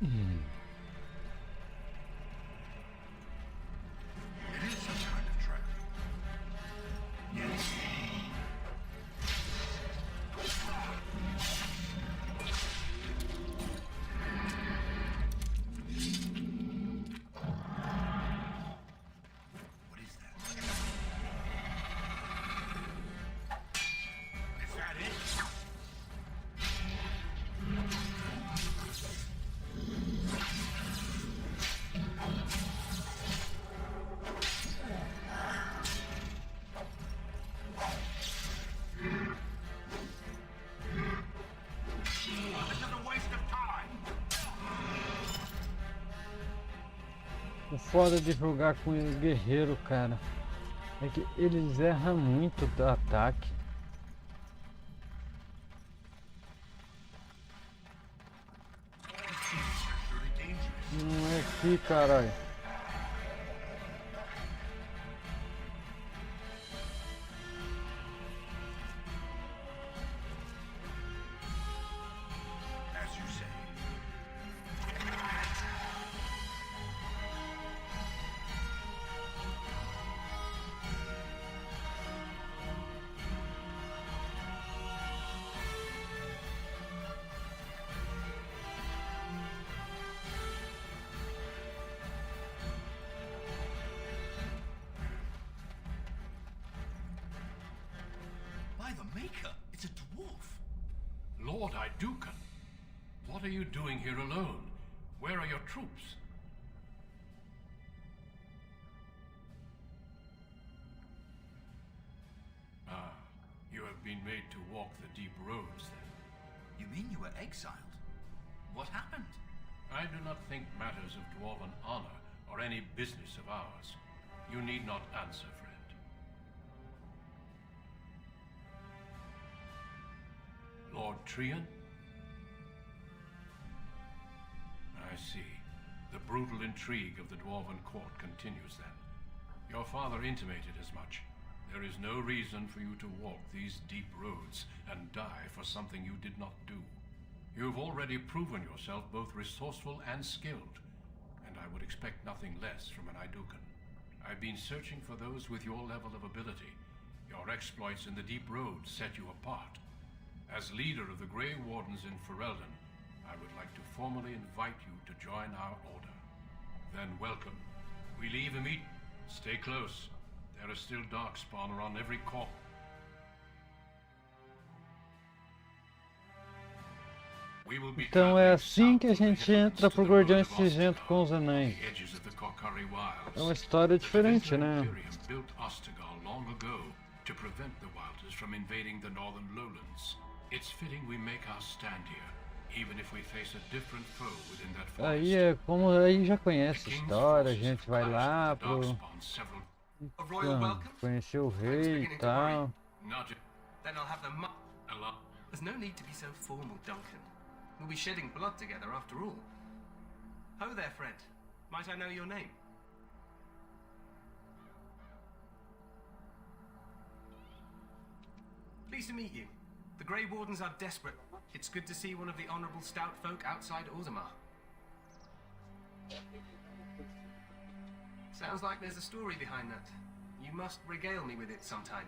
Speaker 9: It is some kind of trap. Yes. What is that? Is that it? This is a waste of time.
Speaker 1: O foda de jogar com o guerreiro, cara, é que eles erram muito do ataque.
Speaker 9: Really dangerous.
Speaker 1: Não é aqui, caralho.
Speaker 9: As you say. By the Maker, it's a dwarf.
Speaker 5: Lord Idukan, what are you doing here alone? Where are your troops? Ah, you have been made to walk the deep roads then.
Speaker 7: You mean you were exiled? What happened?
Speaker 5: I do not think matters of dwarven honor are any business of ours. You need not answer, friend. Lord Trian? I see. The brutal intrigue of the Dwarven court continues then. Your father intimated as much. There is no reason for you to walk these deep roads and die for something you did not do. You've already proven yourself both resourceful and skilled, and I would expect nothing less from an Idukan. I've been searching for those with your level of ability. Your exploits in the deep roads set you apart. As leader of the Grey Wardens in Ferelden, I would like to formally invite you to join our order. Then welcome. We leave immediately. Stay close. There are still darkspawn around every corner.
Speaker 1: Então é assim que a gente entra pro Guardião Cinzento com os anéis. É uma história diferente, né? Aí é como aí já conhece a história, a gente vai lá pro conhecer o rei e tal.
Speaker 8: Then I'll have them. There's no need to be so formal, Duncan. We'll be shedding blood together after all. Ho there, friend. Might I know your name? Pleased to meet you. The Grey Wardens are desperate. It's good to see one of the honourable stout folk outside Orzammar. Sounds like there's a story behind that. You must regale me with it sometime.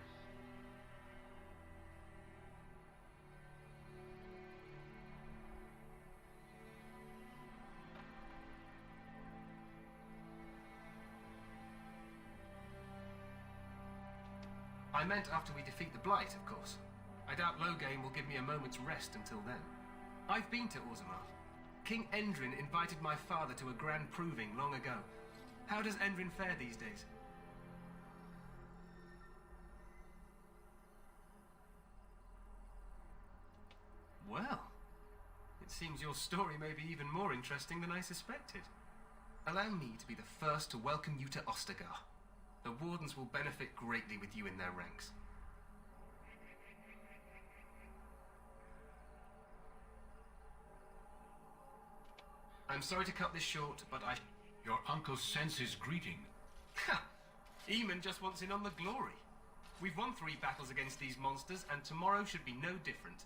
Speaker 8: I meant after we defeat the Blight, of course. I doubt Loghain will give me a moment's rest until then. I've been to Orzammar. King Endrin invited my father to a grand proving long ago. How does Endrin fare these days? Well, it seems your story may be even more interesting than I suspected. Allow me to be the first to welcome you to Ostagar. The Wardens will benefit greatly with you in their ranks. I'm sorry to cut this short, but
Speaker 5: Your uncle sends his greeting.
Speaker 8: Ha! Eamon just wants in on the glory. We've won 3 battles against these monsters, and tomorrow should be no different.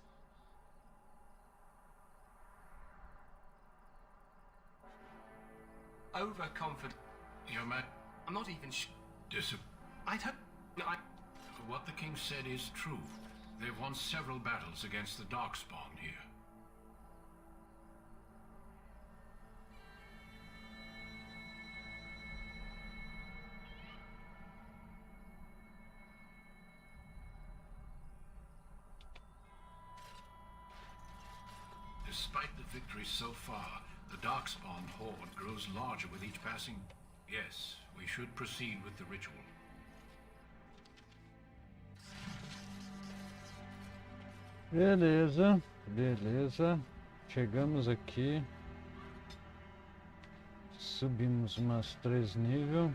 Speaker 8: Overconfident.
Speaker 5: Your man...
Speaker 8: I'm not even I'd hope...
Speaker 5: What the king said is true. They've won several battles against the Darkspawn here. Despite the victories so far, the Darkspawn horde grows larger with each passing... Yes, we should proceed with the ritual.
Speaker 1: Beleza, beleza. Chegamos aqui. Subimos umas 3 níveis.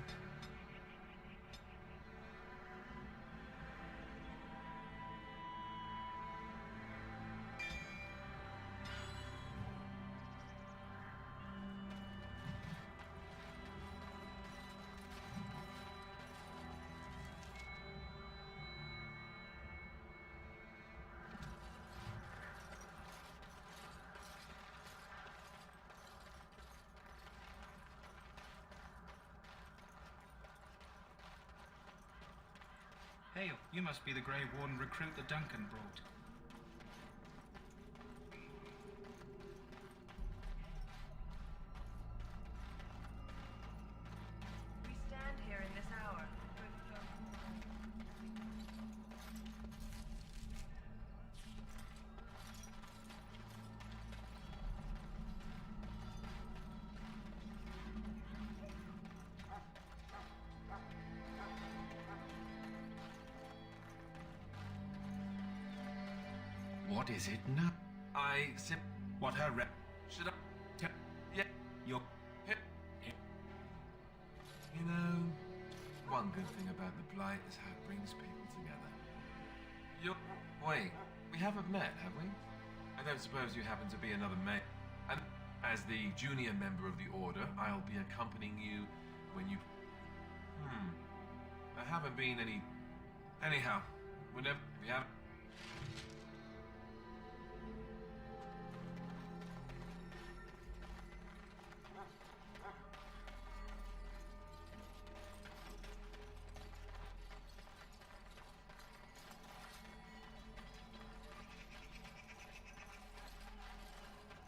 Speaker 10: Hail, you must be the Grey Warden recruit that Duncan brought.
Speaker 11: We stand here in this hour.
Speaker 5: What is it now?
Speaker 8: I sip what her rep. Should I tell? Yeah, you're.
Speaker 12: You know, one good thing about the Blight is how it brings people together. Wait, we haven't met, have we? I don't suppose you happen to be another mate. And as the junior member of the Order, I'll be accompanying you when you... There haven't been any... Anyhow, whenever we have...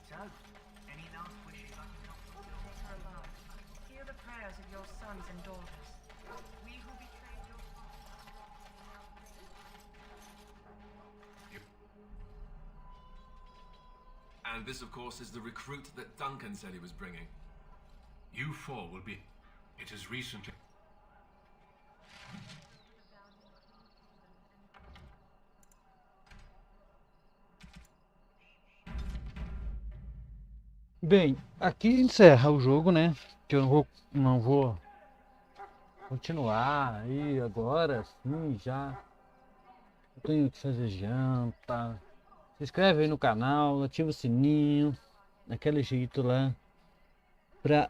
Speaker 11: So, any last wishes I can help fulfill? Take her alone. Hear the prayers of your sons and daughters. We who betrayed your
Speaker 12: And this, of course, is the recruit that Duncan said he was bringing.
Speaker 5: You 4 will be... It is recently...
Speaker 1: Bem, aqui encerra o jogo, né? Que eu não vou continuar aí agora, sim, já. Eu tenho que fazer janta. Se inscreve aí no canal, ativa o sininho, daquele jeito lá. Pra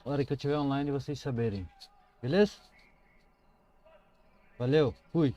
Speaker 1: hora que eu tiver online vocês saberem. Beleza? Valeu, fui.